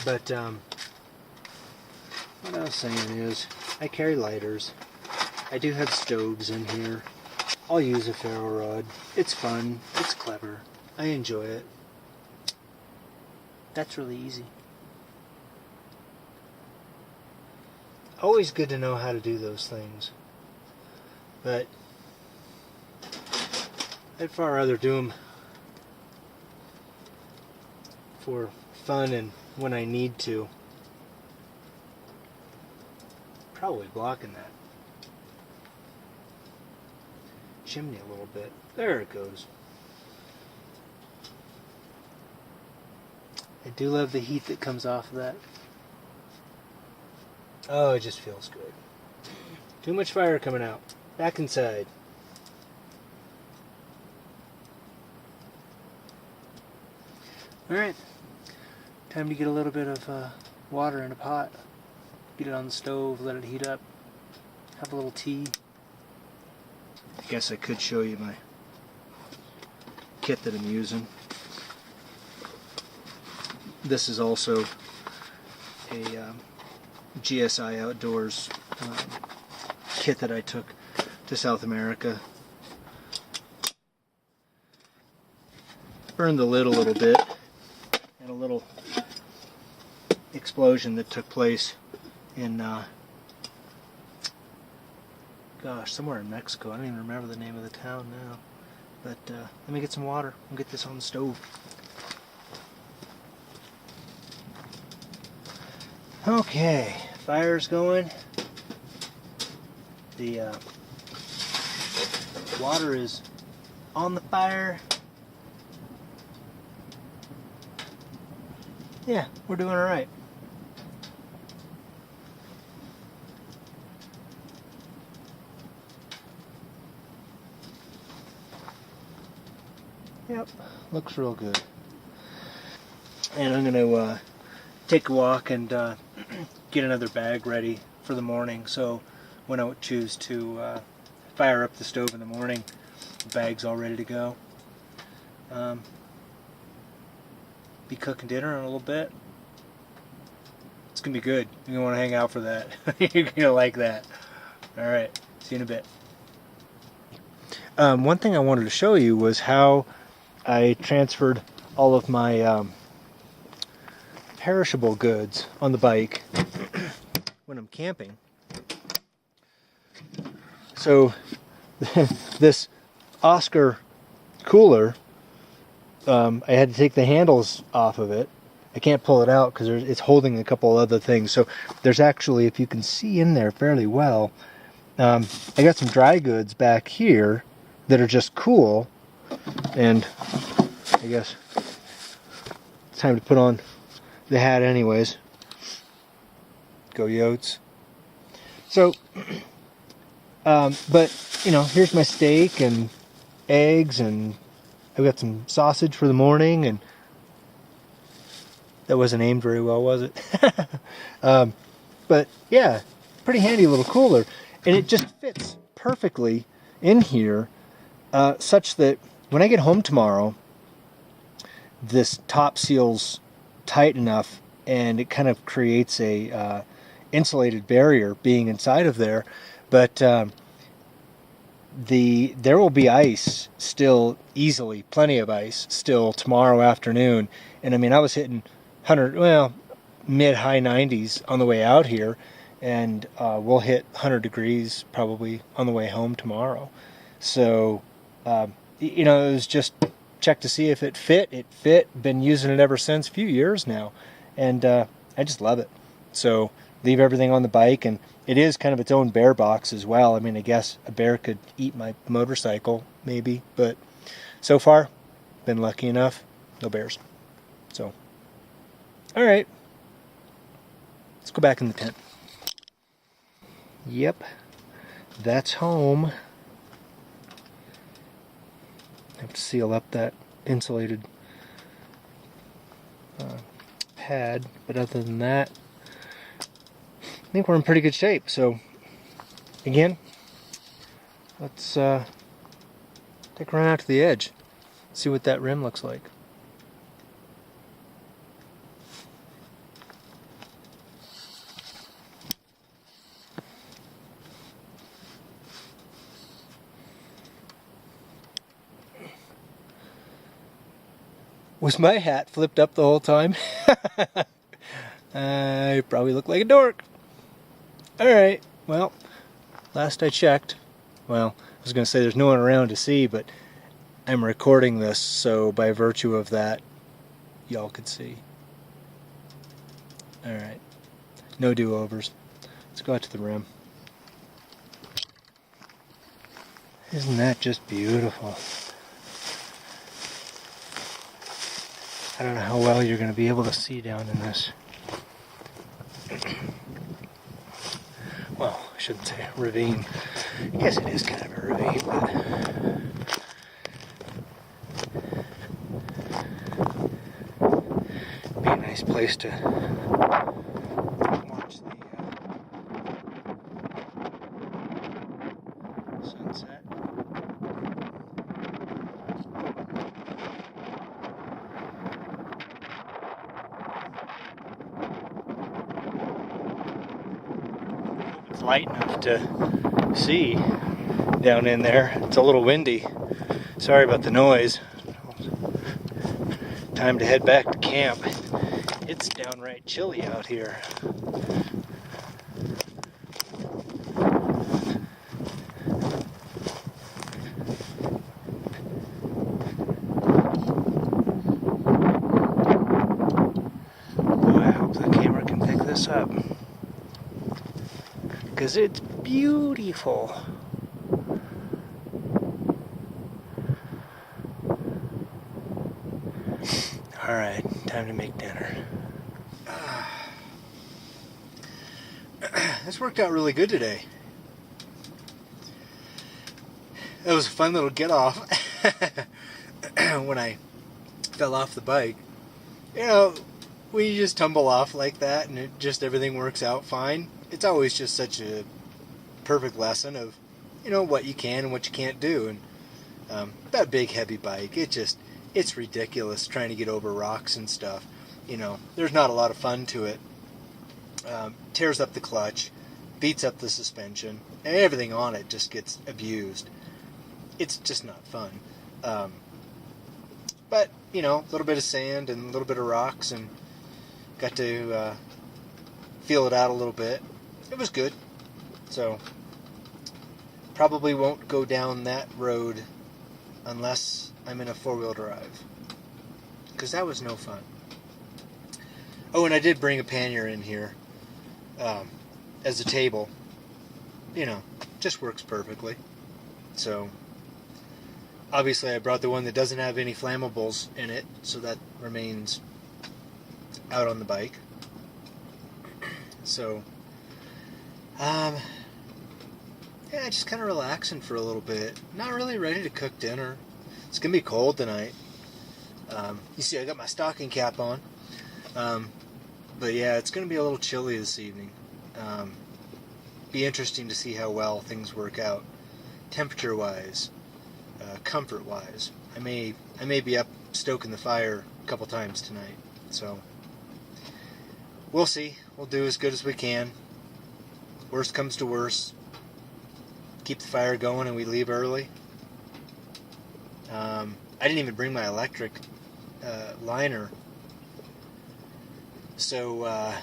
But what I was saying is, I carry lighters. I do have stoves in here. I'll use a ferro rod. It's fun. It's clever. I enjoy it. That's really easy. Always good to know how to do those things. But I'd far rather do them for fun and when I need to. Probably blocking that chimney a little bit. There it goes. I do love the heat that comes off of that. Oh, it just feels good. Too much fire coming out. Back inside. Alright. Time to get a little bit of water in a pot. Get it on the stove, let it heat up. Have a little tea. I guess I could show you my kit that I'm using. This is also a GSI Outdoors kit that I took to South America. Burned the lid a little bit, and a little explosion that took place in somewhere in Mexico. I don't even remember the name of the town now. But let me get some water and get this on the stove. Okay, fire's going. The water is on the fire. Yeah, we're doing all right. Yep, looks real good. And I'm going to take a walk and get another bag ready for the morning. So when I would choose to fire up the stove in the morning, the bag's all ready to go. Be cooking dinner in a little bit. It's going to be good. You're going to want to hang out for that. You're going to like that. Alright, see you in a bit. One thing I wanted to show you was how I transferred all of my perishable goods on the bike when I'm camping. So this Oscar cooler, I had to take the handles off of it. I can't pull it out because it's holding a couple other things. So there's actually, if you can see in there fairly well, I got some dry goods back here that are just cool. And I guess it's time to put on the hat anyways. Go Yotes. So, but, you know, here's my steak and eggs, and I've got some sausage for the morning, and that wasn't aimed very well, was it? But yeah, pretty handy little cooler. And it just fits perfectly in here, such that when I get home tomorrow, this top seal's tight enough, and it kind of creates a insulated barrier being inside of there. But there will be ice still, easily, plenty of ice still tomorrow afternoon. And I mean, I was hitting mid-high 90s on the way out here, and we'll hit 100 degrees probably on the way home tomorrow. So, you know, it was just check to see if it fit. It fit. Been using it ever since, a few years now, and I just love it. So leave everything on the bike, and it is kind of its own bear box as well. I mean, I guess a bear could eat my motorcycle, maybe, but so far, been lucky enough, no bears. So, all right, let's go back in the tent. Yep, that's home. I have to seal up that insulated had, but other than that, I think we're in pretty good shape. So, again, let's take a run out to the edge, see what that rim looks like. Was my hat flipped up the whole time? I probably look like a dork. Alright, well, last I checked, well, I was going to say there's no one around to see, but I'm recording this, so by virtue of that, y'all could see. Alright, no do-overs. Let's go out to the rim. Isn't that just beautiful? I don't know how well you're going to be able to see down in this. Well, I shouldn't say ravine. Yes, it is kind of a ravine, but be a nice place to watch the sunset. It's light enough to see down in there. It's a little windy. Sorry about the noise. Time to head back to camp. It's downright chilly out here. Boy, I hope the camera can pick this up, because it's beautiful. Alright, time to make dinner. This worked out really good today. It was a fun little get off when I fell off the bike. You know, when you just tumble off like that and everything works out fine, it's always just such a perfect lesson of, you know, what you can and what you can't do. And that big heavy bike, it's ridiculous trying to get over rocks and stuff. You know, there's not a lot of fun to it. Tears up the clutch, beats up the suspension, and everything on it just gets abused. It's just not fun. But, you know, a little bit of sand and a little bit of rocks, and got to feel it out a little bit. It was good. So, probably won't go down that road unless I'm in a four-wheel drive, because that was no fun. Oh, and I did bring a pannier in here as a table. You know, just works perfectly. So, obviously I brought the one that doesn't have any flammables in it, so that remains out on the bike. So, yeah, just kind of relaxing for a little bit. Not really ready to cook dinner. It's going to be cold tonight. You see, I got my stocking cap on. But yeah, it's going to be a little chilly this evening. Be interesting to see how well things work out, temperature-wise, comfort-wise. I may be up stoking the fire a couple times tonight. So we'll see. We'll do as good as we can. Worst comes to worst, keep the fire going and we leave early. I didn't even bring my electric liner, so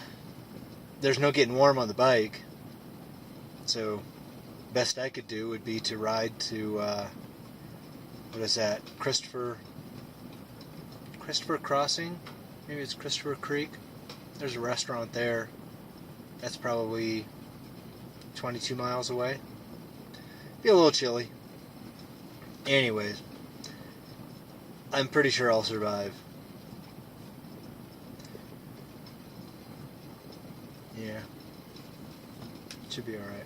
there's no getting warm on the bike. So best I could do would be to ride to what is that, Christopher Crossing? Maybe it's Christopher Creek. There's a restaurant there. That's probably 22 miles away. Be a little chilly. Anyways, I'm pretty sure I'll survive. Yeah. Should be alright.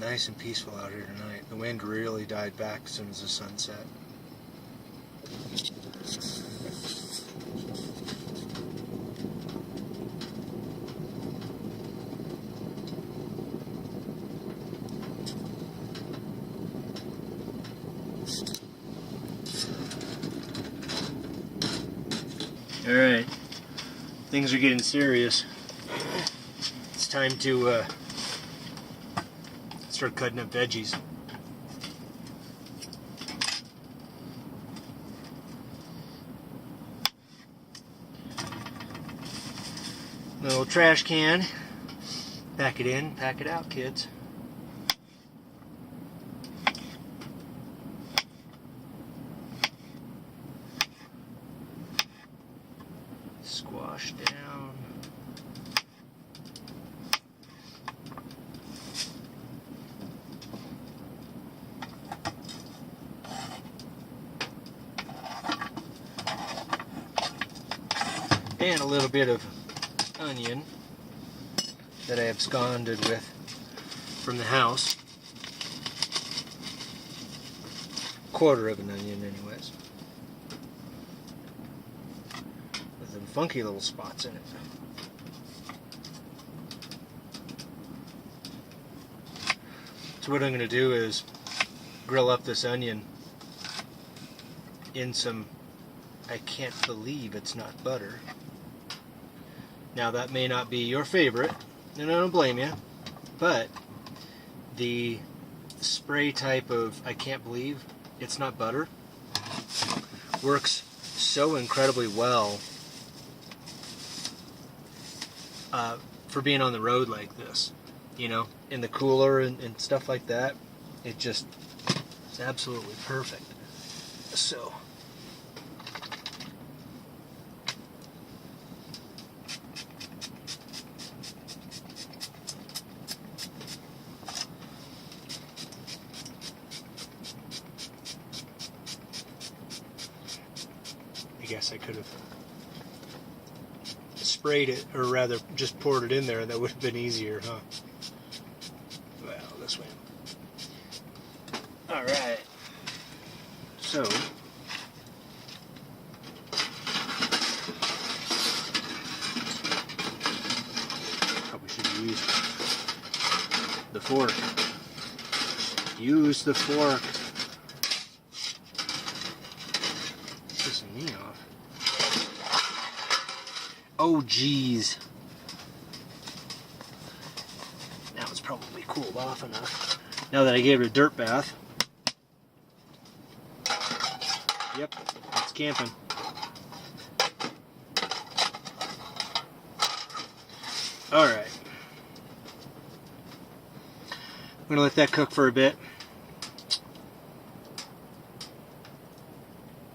Nice and peaceful out here tonight. The wind really died back as soon as the sun set. Alright, things are getting serious. It's time to start cutting up veggies. Little trash can. Pack it in, pack it out, kids. Squash down. And a little bit of onion that I absconded with from the house. Quarter of an onion anyways. With some funky little spots in it. So what I'm going to do is grill up this onion in some, I can't believe it's not butter. Now that may not be your favorite, and I don't blame you, but the spray type of I can't believe it's not butter works so incredibly well for being on the road like this, you know, in the cooler and stuff like that. It's absolutely perfect. So I guess I could have sprayed it, or rather just poured it in there, and that would have been easier, huh? Well, this way. Alright. So, probably should have used the fork. Use the fork. Pissing me off. Oh, geez. Now it's probably cooled off enough. Now that I gave it a dirt bath. Yep, it's camping. Alright. I'm going to let that cook for a bit.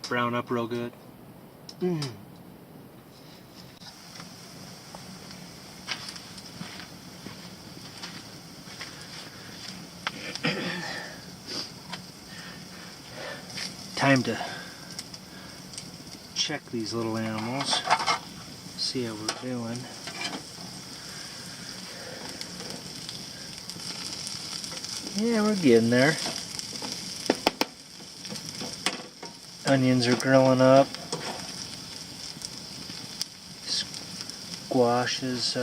Brown up real good. Time to check these little animals, see how we're doing. Yeah, we're getting there. Onions are grilling up. Squash is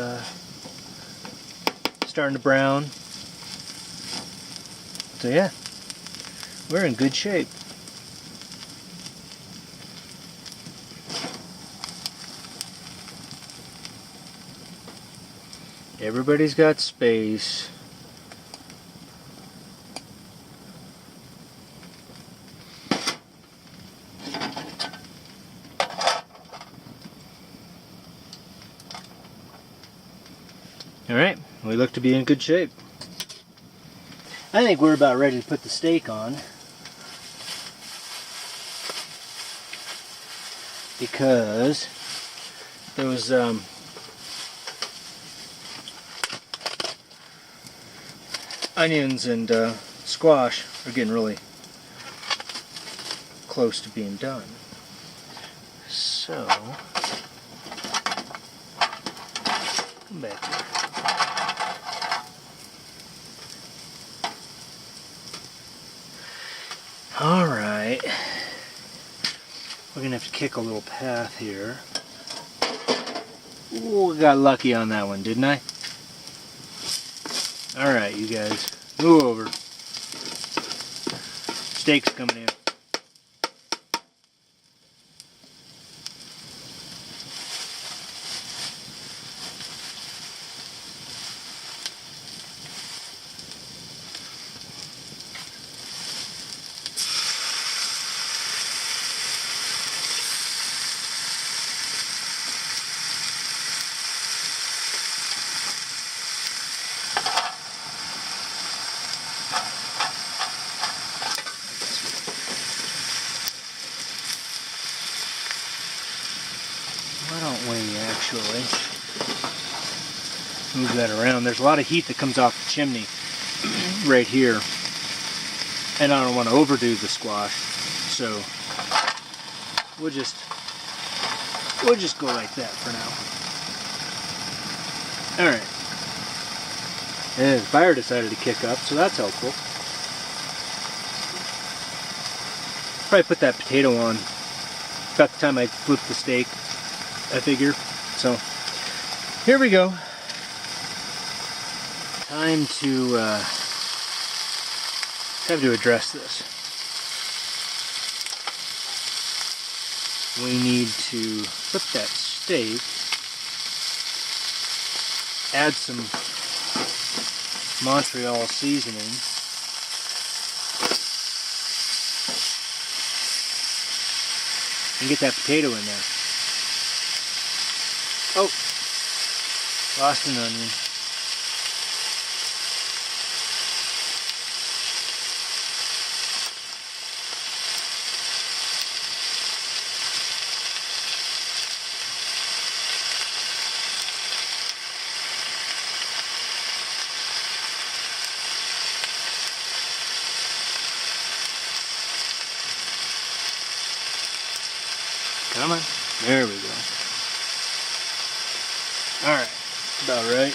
starting to brown. So yeah, we're in good shape. Everybody's got space. Alright, we look to be in good shape. I think we're about ready to put the steak on. Because those onions and squash are getting really close to being done. So, come back here. we're gonna have to kick a little path here. Ooh, got lucky on that one, didn't I? Alright, you guys, move over. Steak's coming in. Why don't we actually move that around? There's a lot of heat that comes off the chimney right here, and I don't want to overdo the squash, so we'll just go like that for now. All right. And the fire decided to kick up, so that's helpful. Probably put that potato on about the time I flip the steak, I figure. So here we go. Time to address this. We need to flip that steak, add some Montreal seasoning, and get that potato in there. Oh, lost an onion. Come on. There we go. Alright. About right.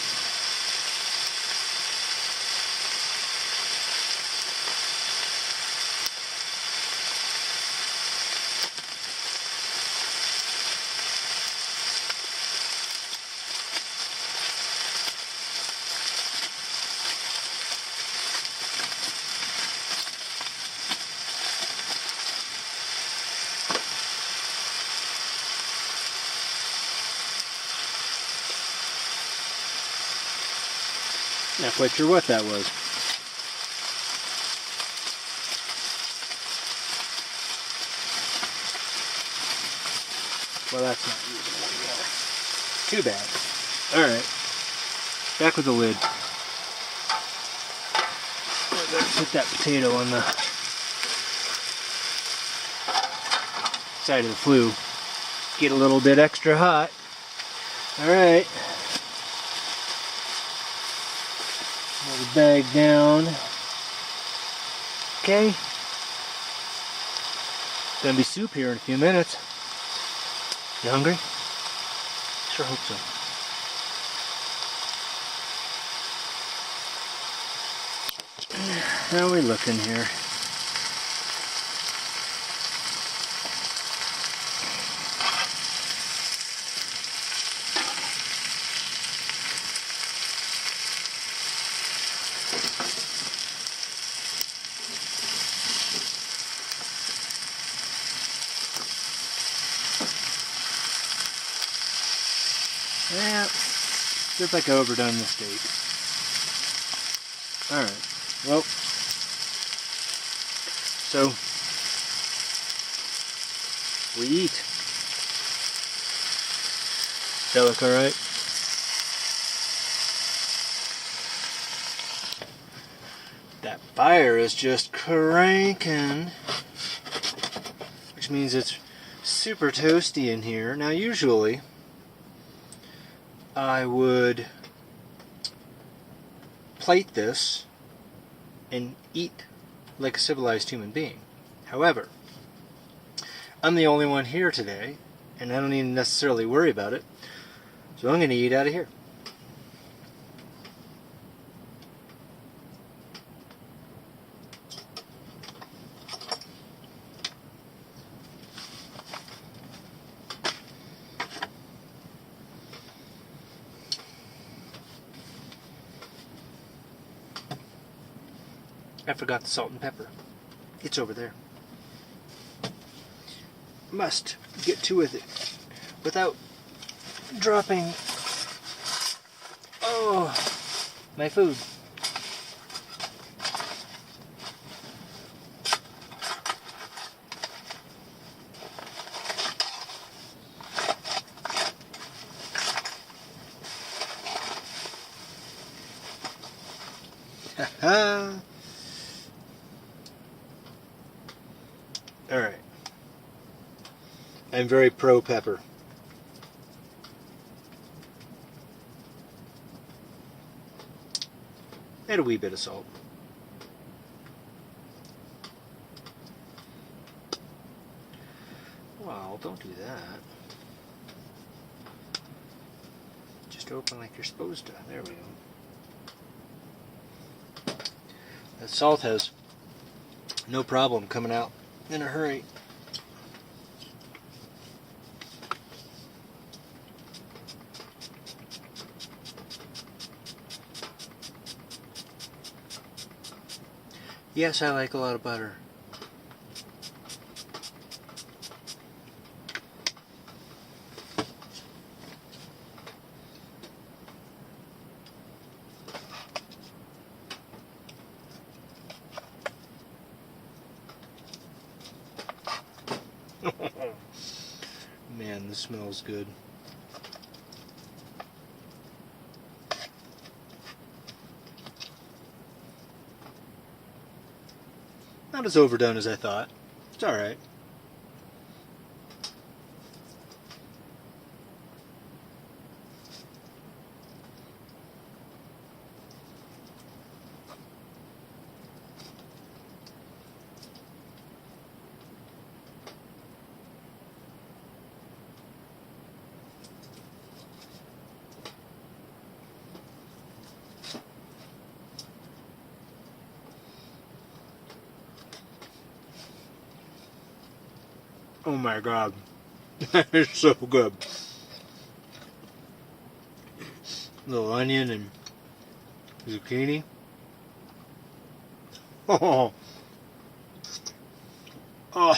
Not quite sure what that was. Well, that's not usable anymore. Too bad. Alright. Back with the lid. I better put that potato on the side of the flue. Get a little bit extra hot. Alright. Roll the bag down. Okay. Gonna be soup here in a few minutes. You hungry? Sure hope so. How are we looking here? Yeah, feels like I overdone the steak. Alright, well, so, we eat. Does that look alright? That fire is just cranking, which means it's super toasty in here. Now usually, I would plate this and eat like a civilized human being. However, I'm the only one here today, and I don't even necessarily worry about it, so I'm going to eat out of here. I forgot the salt and pepper. It's over there. Must get to with it without dropping my food. Alright. I'm very pro pepper. And a wee bit of salt. Well, don't do that. Just open like you're supposed to. There we go. The salt has no problem coming out in a hurry. Yes, I like a lot of butter. Man, this smells good. Not as overdone as I thought. It's alright. Oh my god. That is so good. Little onion and zucchini. Oh. Oh.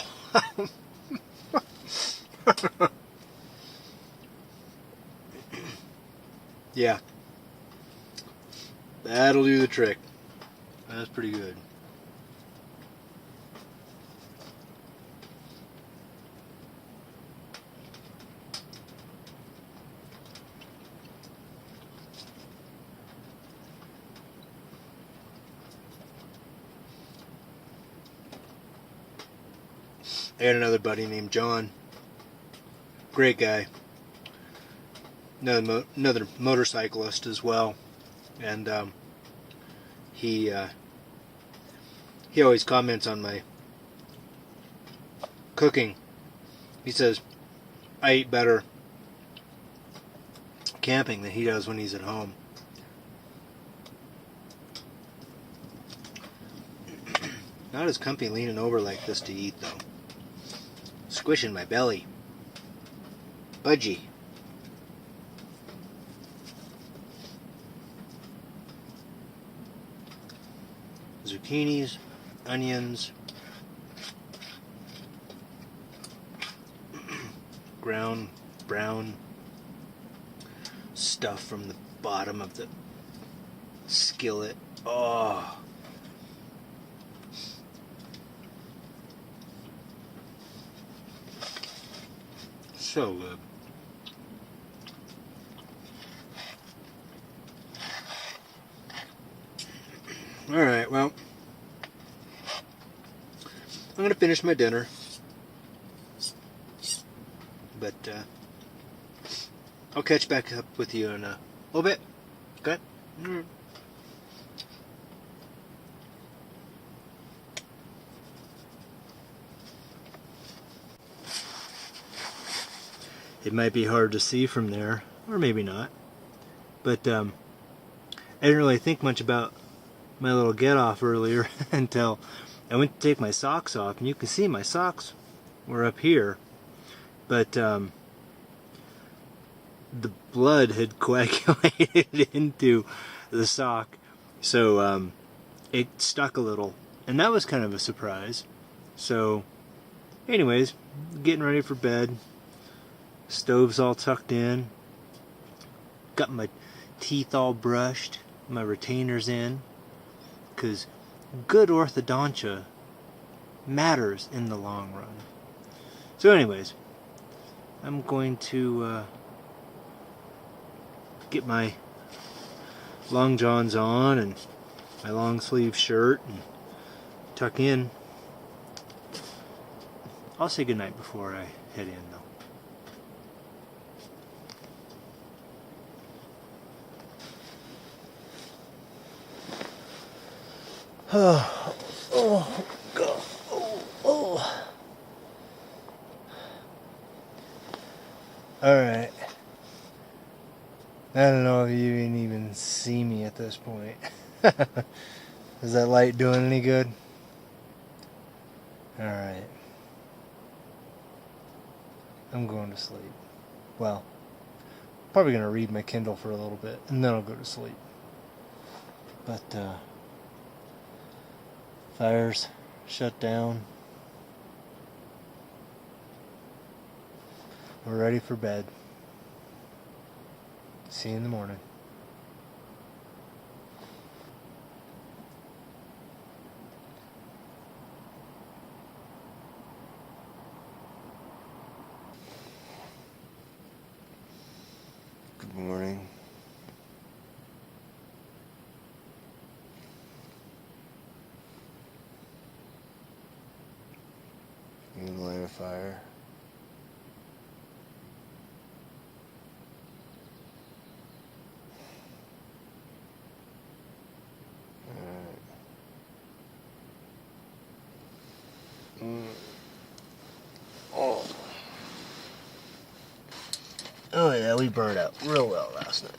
Yeah. That'll do the trick. That's pretty good. I had another buddy named John. Great guy. Another motorcyclist as well. And he always comments on my cooking. He says, I eat better camping than he does when he's at home. Not as comfy leaning over like this to eat, though. Squishing my belly. Budgie. Zucchinis, onions, ground brown stuff from the bottom of the skillet. Oh. So good. Alright, well, I'm going to finish my dinner. But I'll catch back up with you in a little bit. Okay? Mm. It might be hard to see from there, or maybe not. But I didn't really think much about my little get-off earlier until I went to take my socks off, and you can see my socks were up here. But the blood had coagulated into the sock, so it stuck a little, and that was kind of a surprise. So anyways, getting ready for bed, stove's all tucked in, got my teeth all brushed, my retainers in, because good orthodontia matters in the long run. So anyways, I'm going to get my long johns on and my long sleeve shirt and tuck in. I'll say goodnight before I head in though. Oh, God. Oh. Alright. I don't know if you can even see me at this point. Is that light doing any good? Alright. I'm going to sleep. Well, probably going to read my Kindle for a little bit, and then I'll go to sleep. But, fire's shut down. We're ready for bed. See you in the morning. Good morning. You can light a fire. Oh yeah, we burned out real well last night.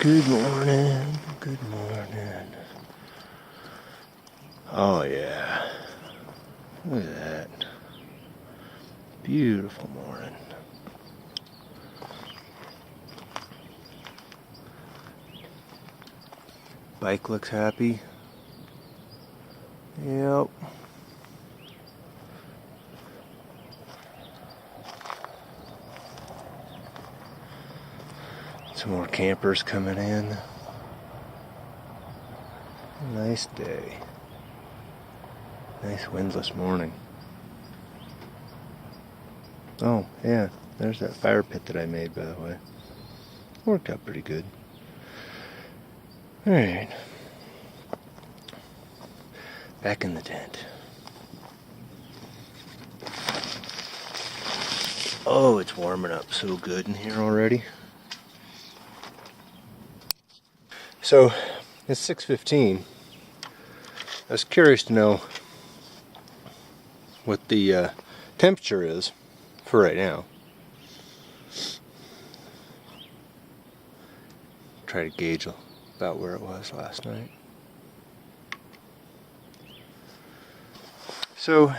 Good morning, good morning. Oh yeah, look at that. Beautiful morning. Bike looks happy. Yep. Some more campers coming in. Nice day. Nice windless morning. Oh, yeah. There's that fire pit that I made, by the way. Worked out pretty good. Alright. Back in the tent. Oh, it's warming up so good in here already. So, it's 6:15. I was curious to know what the temperature is for right now. Try to gauge about where it was last night. So,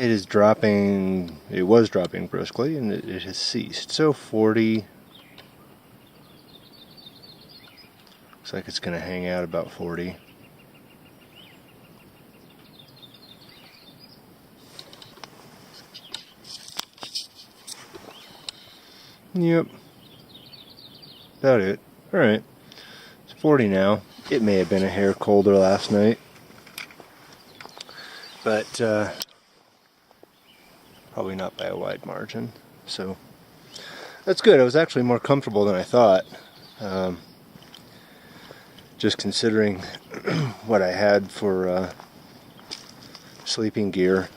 It is dropping, it was dropping briskly, and it has ceased. So 40, looks like it's going to hang out about 40. Yep, about it. Alright, it's 40 now. It may have been a hair colder last night, but probably not by a wide margin. So that's good. I was actually more comfortable than I thought, just considering what I had for sleeping gear.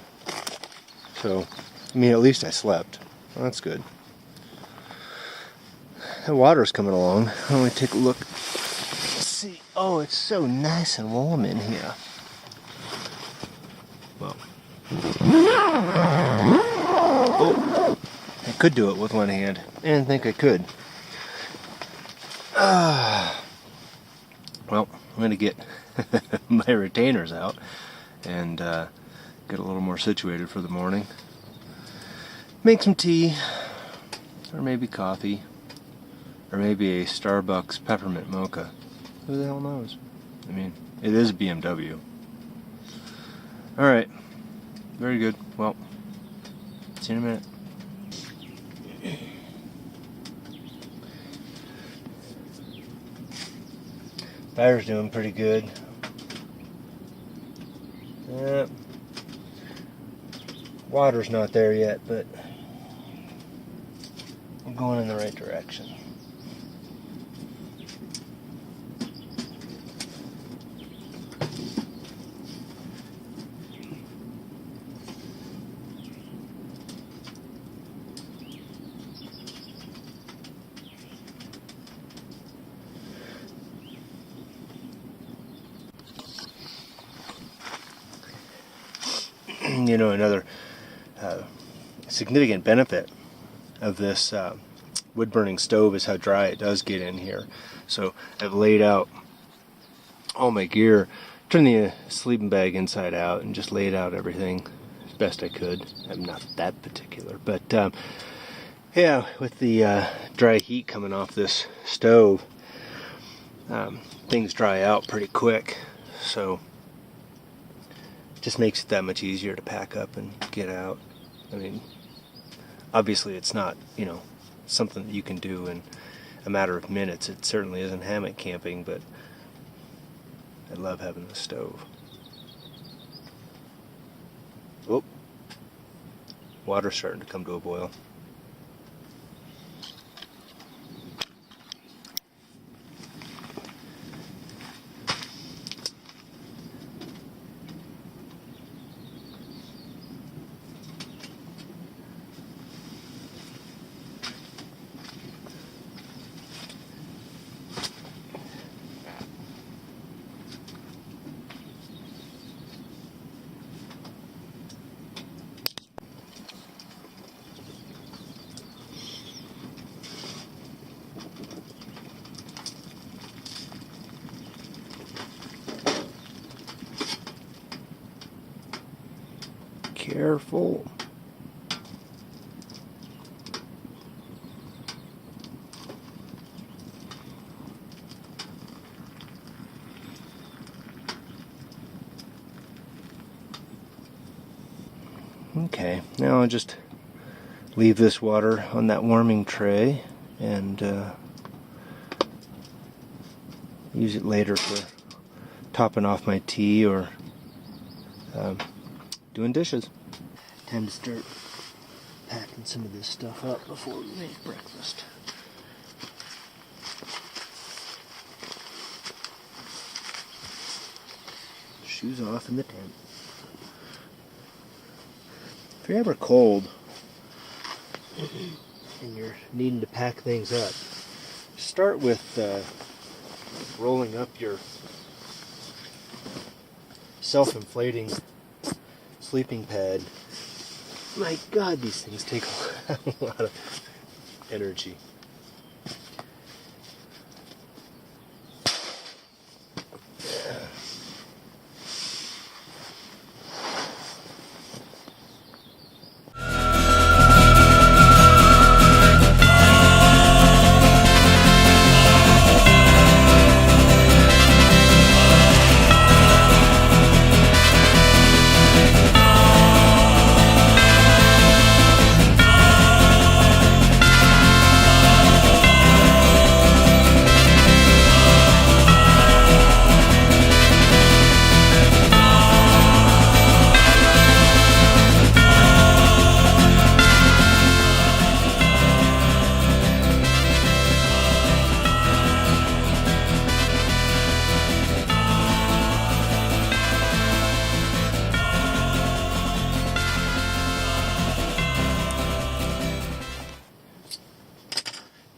So, I mean, at least I slept. Well, that's good. The water's coming along. Let me take a look. Let's see. Oh, it's so nice and warm in here. Well. Oh, I could do it with one hand. I didn't think I could. Well, I'm going to get my retainers out and get a little more situated for the morning. Make some tea, or maybe coffee, or maybe a Starbucks peppermint mocha. Who the hell knows? I mean, it is a BMW. Alright, very good. Well, see you in a minute. Fire's doing pretty good. Water's not there yet, but I'm going in the right direction. You know, another significant benefit of this wood burning stove is how dry it does get in here. So I've laid out all my gear, turned the sleeping bag inside out, and just laid out everything as best I could. I'm not that particular, but yeah, with the dry heat coming off this stove, things dry out pretty quick, so just makes it that much easier to pack up and get out. I mean, obviously it's not, you know, something that you can do in a matter of minutes. It certainly isn't hammock camping, but I love having the stove. Oh, water's starting to come to a boil. Careful. Okay, now I'll just leave this water on that warming tray and use it later for topping off my tea or doing dishes. Time to start packing some of this stuff up before we make breakfast. Shoes off in the tent. If you're ever cold and you're needing to pack things up, start with rolling up your self-inflating sleeping pad. My God, these things take a lot of energy.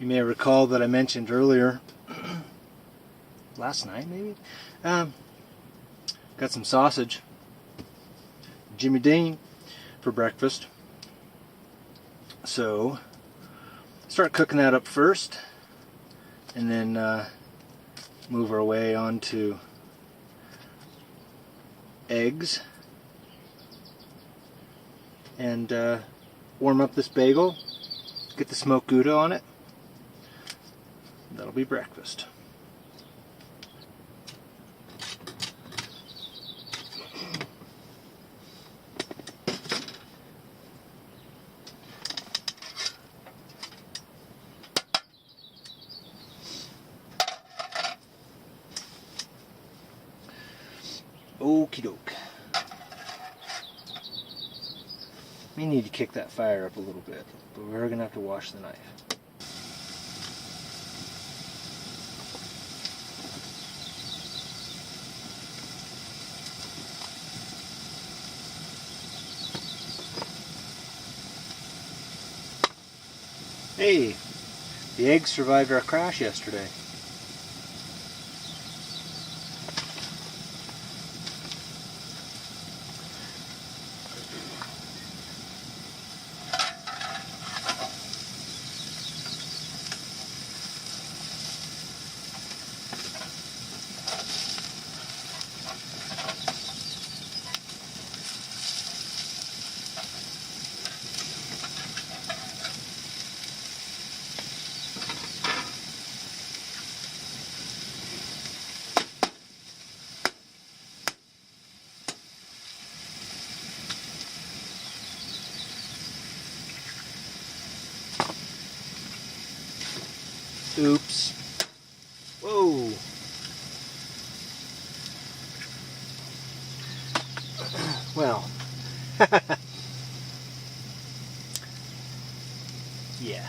You may recall that I mentioned earlier, last night maybe, got some sausage, Jimmy Dean, for breakfast. So, start cooking that up first, and then move our way on to eggs, and warm up this bagel, get the smoked Gouda on it. That'll be breakfast. Okie doke. We need to kick that fire up a little bit, but we're going to have to wash the knife. Hey, the eggs survived our crash yesterday. Oops. Whoa. Well. Yeah.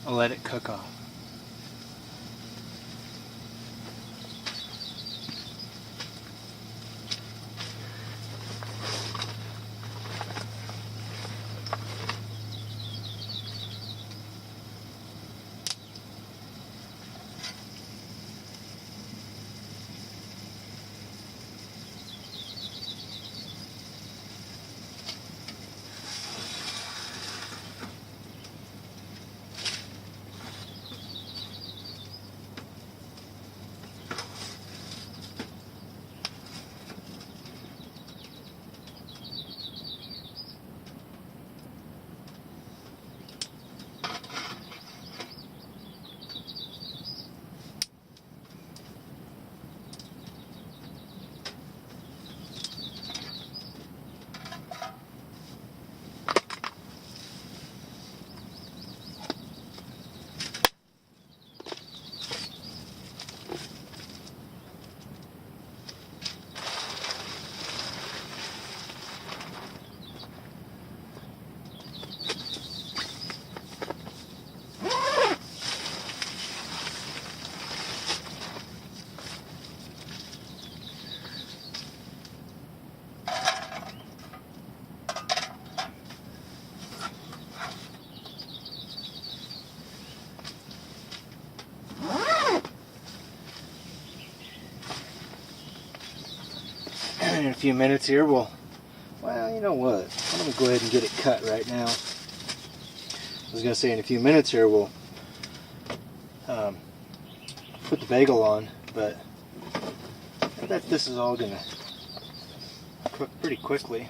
I'll let it cook off. In a few minutes here, well, you know what? I'm going to go ahead and get it cut right now. I was going to say in a few minutes here, we'll put the bagel on, but I bet this is all going to cook pretty quickly.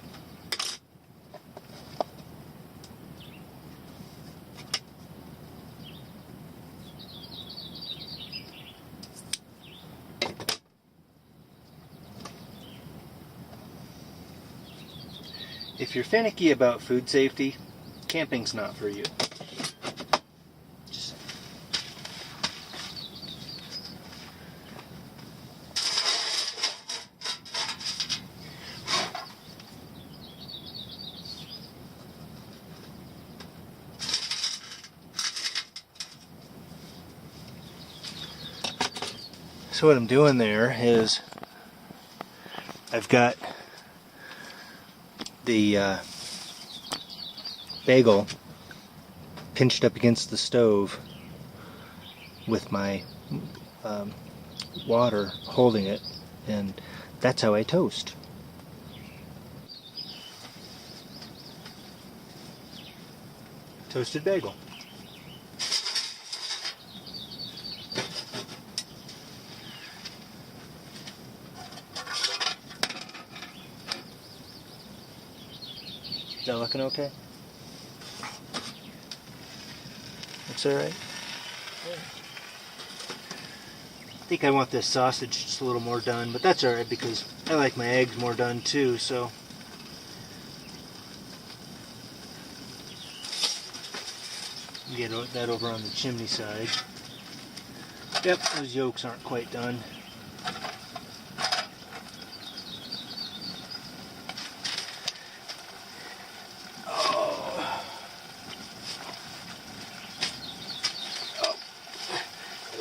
If you're finicky about food safety, camping's not for you. Just so what I'm doing there is I've got the bagel pinched up against the stove with my water holding it, and that's how I toast. Toasted bagel. Is that looking okay? Looks alright? Yeah. I think I want this sausage just a little more done, but that's alright because I like my eggs more done too, so. Get that over on the chimney side. Yep, those yolks aren't quite done. I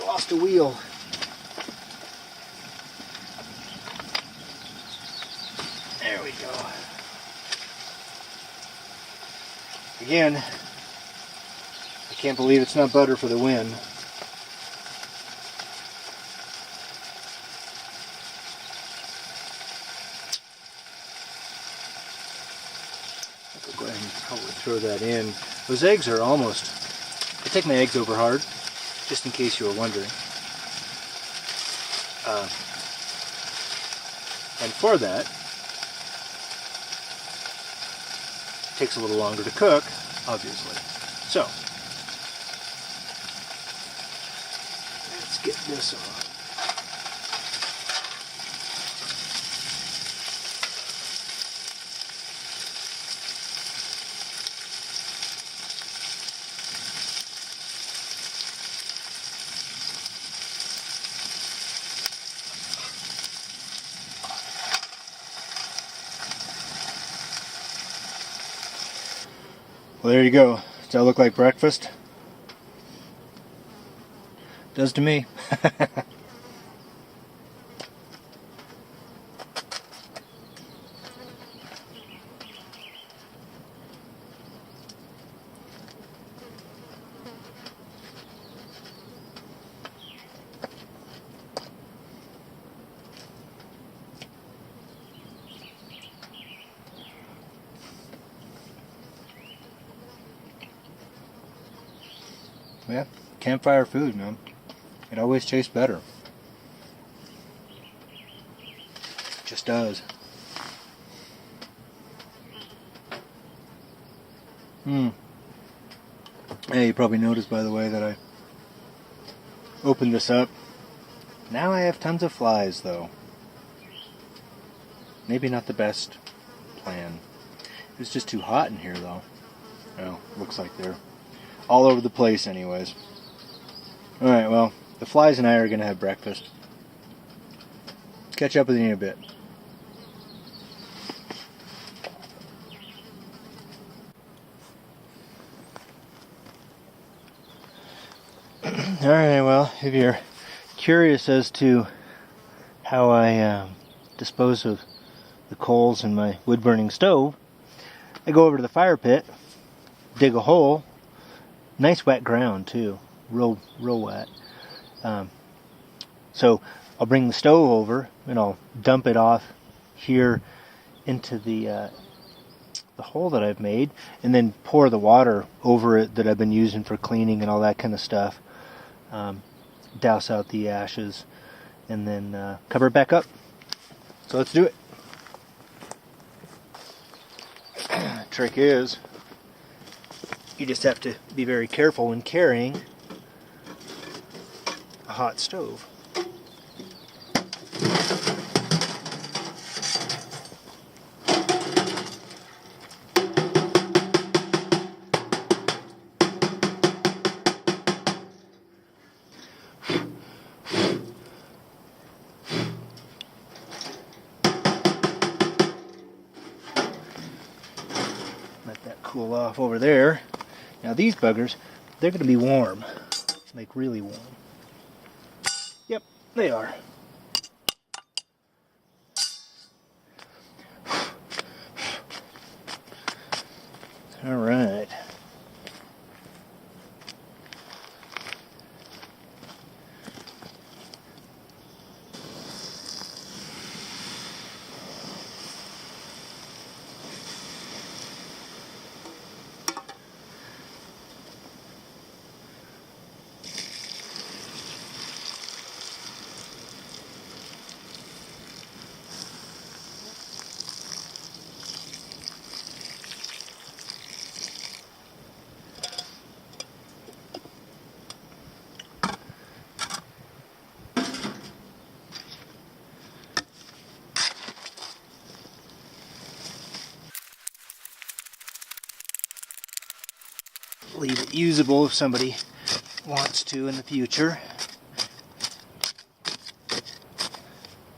lost a wheel. There we go. Again, I can't believe it's not butter for the win. I'll go ahead and probably throw that in. Those eggs are almost, I take my eggs over hard, just in case you were wondering. And for that, it takes a little longer to cook, obviously. So, let's get this on. Well, there you go. Does that look like breakfast? Does to me. Yeah, campfire food, man. It always tastes better. Just does. Hey, you probably noticed, by the way, that I opened this up. Now I have tons of flies, though. Maybe not the best plan. It was just too hot in here, though. Well, looks like they're all over the place anyways. Alright, well, the flies and I are going to have breakfast. Catch up with you in a bit. Alright, well, if you're curious as to how I dispose of the coals in my wood-burning stove, I go over to the fire pit, dig a hole. Nice wet ground too, real wet. So I'll bring the stove over and I'll dump it off here into the hole that I've made, and then pour the water over it that I've been using for cleaning and all that kind of stuff. Douse out the ashes, and then cover it back up. So let's do it. Trick is, you just have to be very careful when carrying a hot stove. Let that cool off over there. Now these buggers, they're going to be warm, like really warm. Yep, they are. All right. Leave it usable if somebody wants to in the future.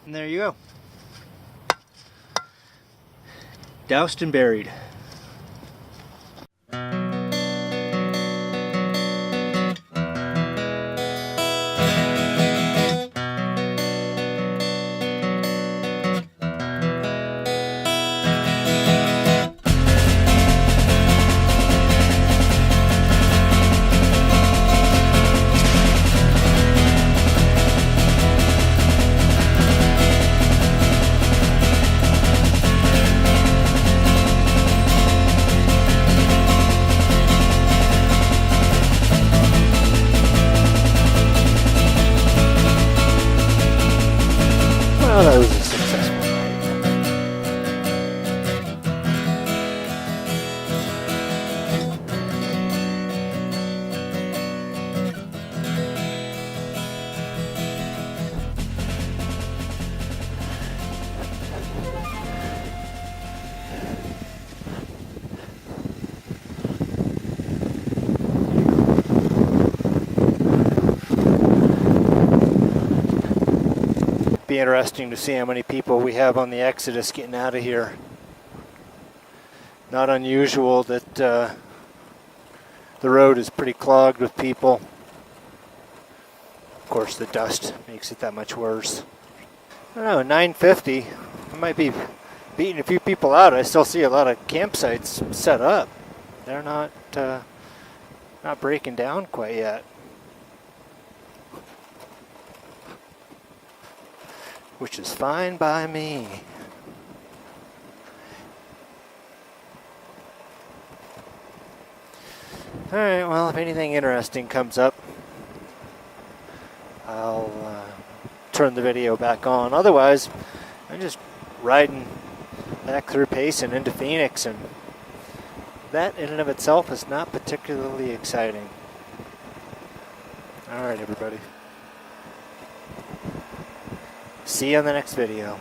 And there you go. Doused and buried. Well, that was a successful night. Be interesting to see how many people we have on the exodus getting out of here. Not unusual that the road is pretty clogged with people. Of course, the dust makes it that much worse. I don't know, 9:50. I might be beating a few people out. I still see a lot of campsites set up. They're not breaking down quite yet. Which is fine by me. Alright, well, if anything interesting comes up, I'll turn the video back on. Otherwise, I'm just riding back through Payson into Phoenix, and that in and of itself is not particularly exciting. Alright, everybody. See you on the next video.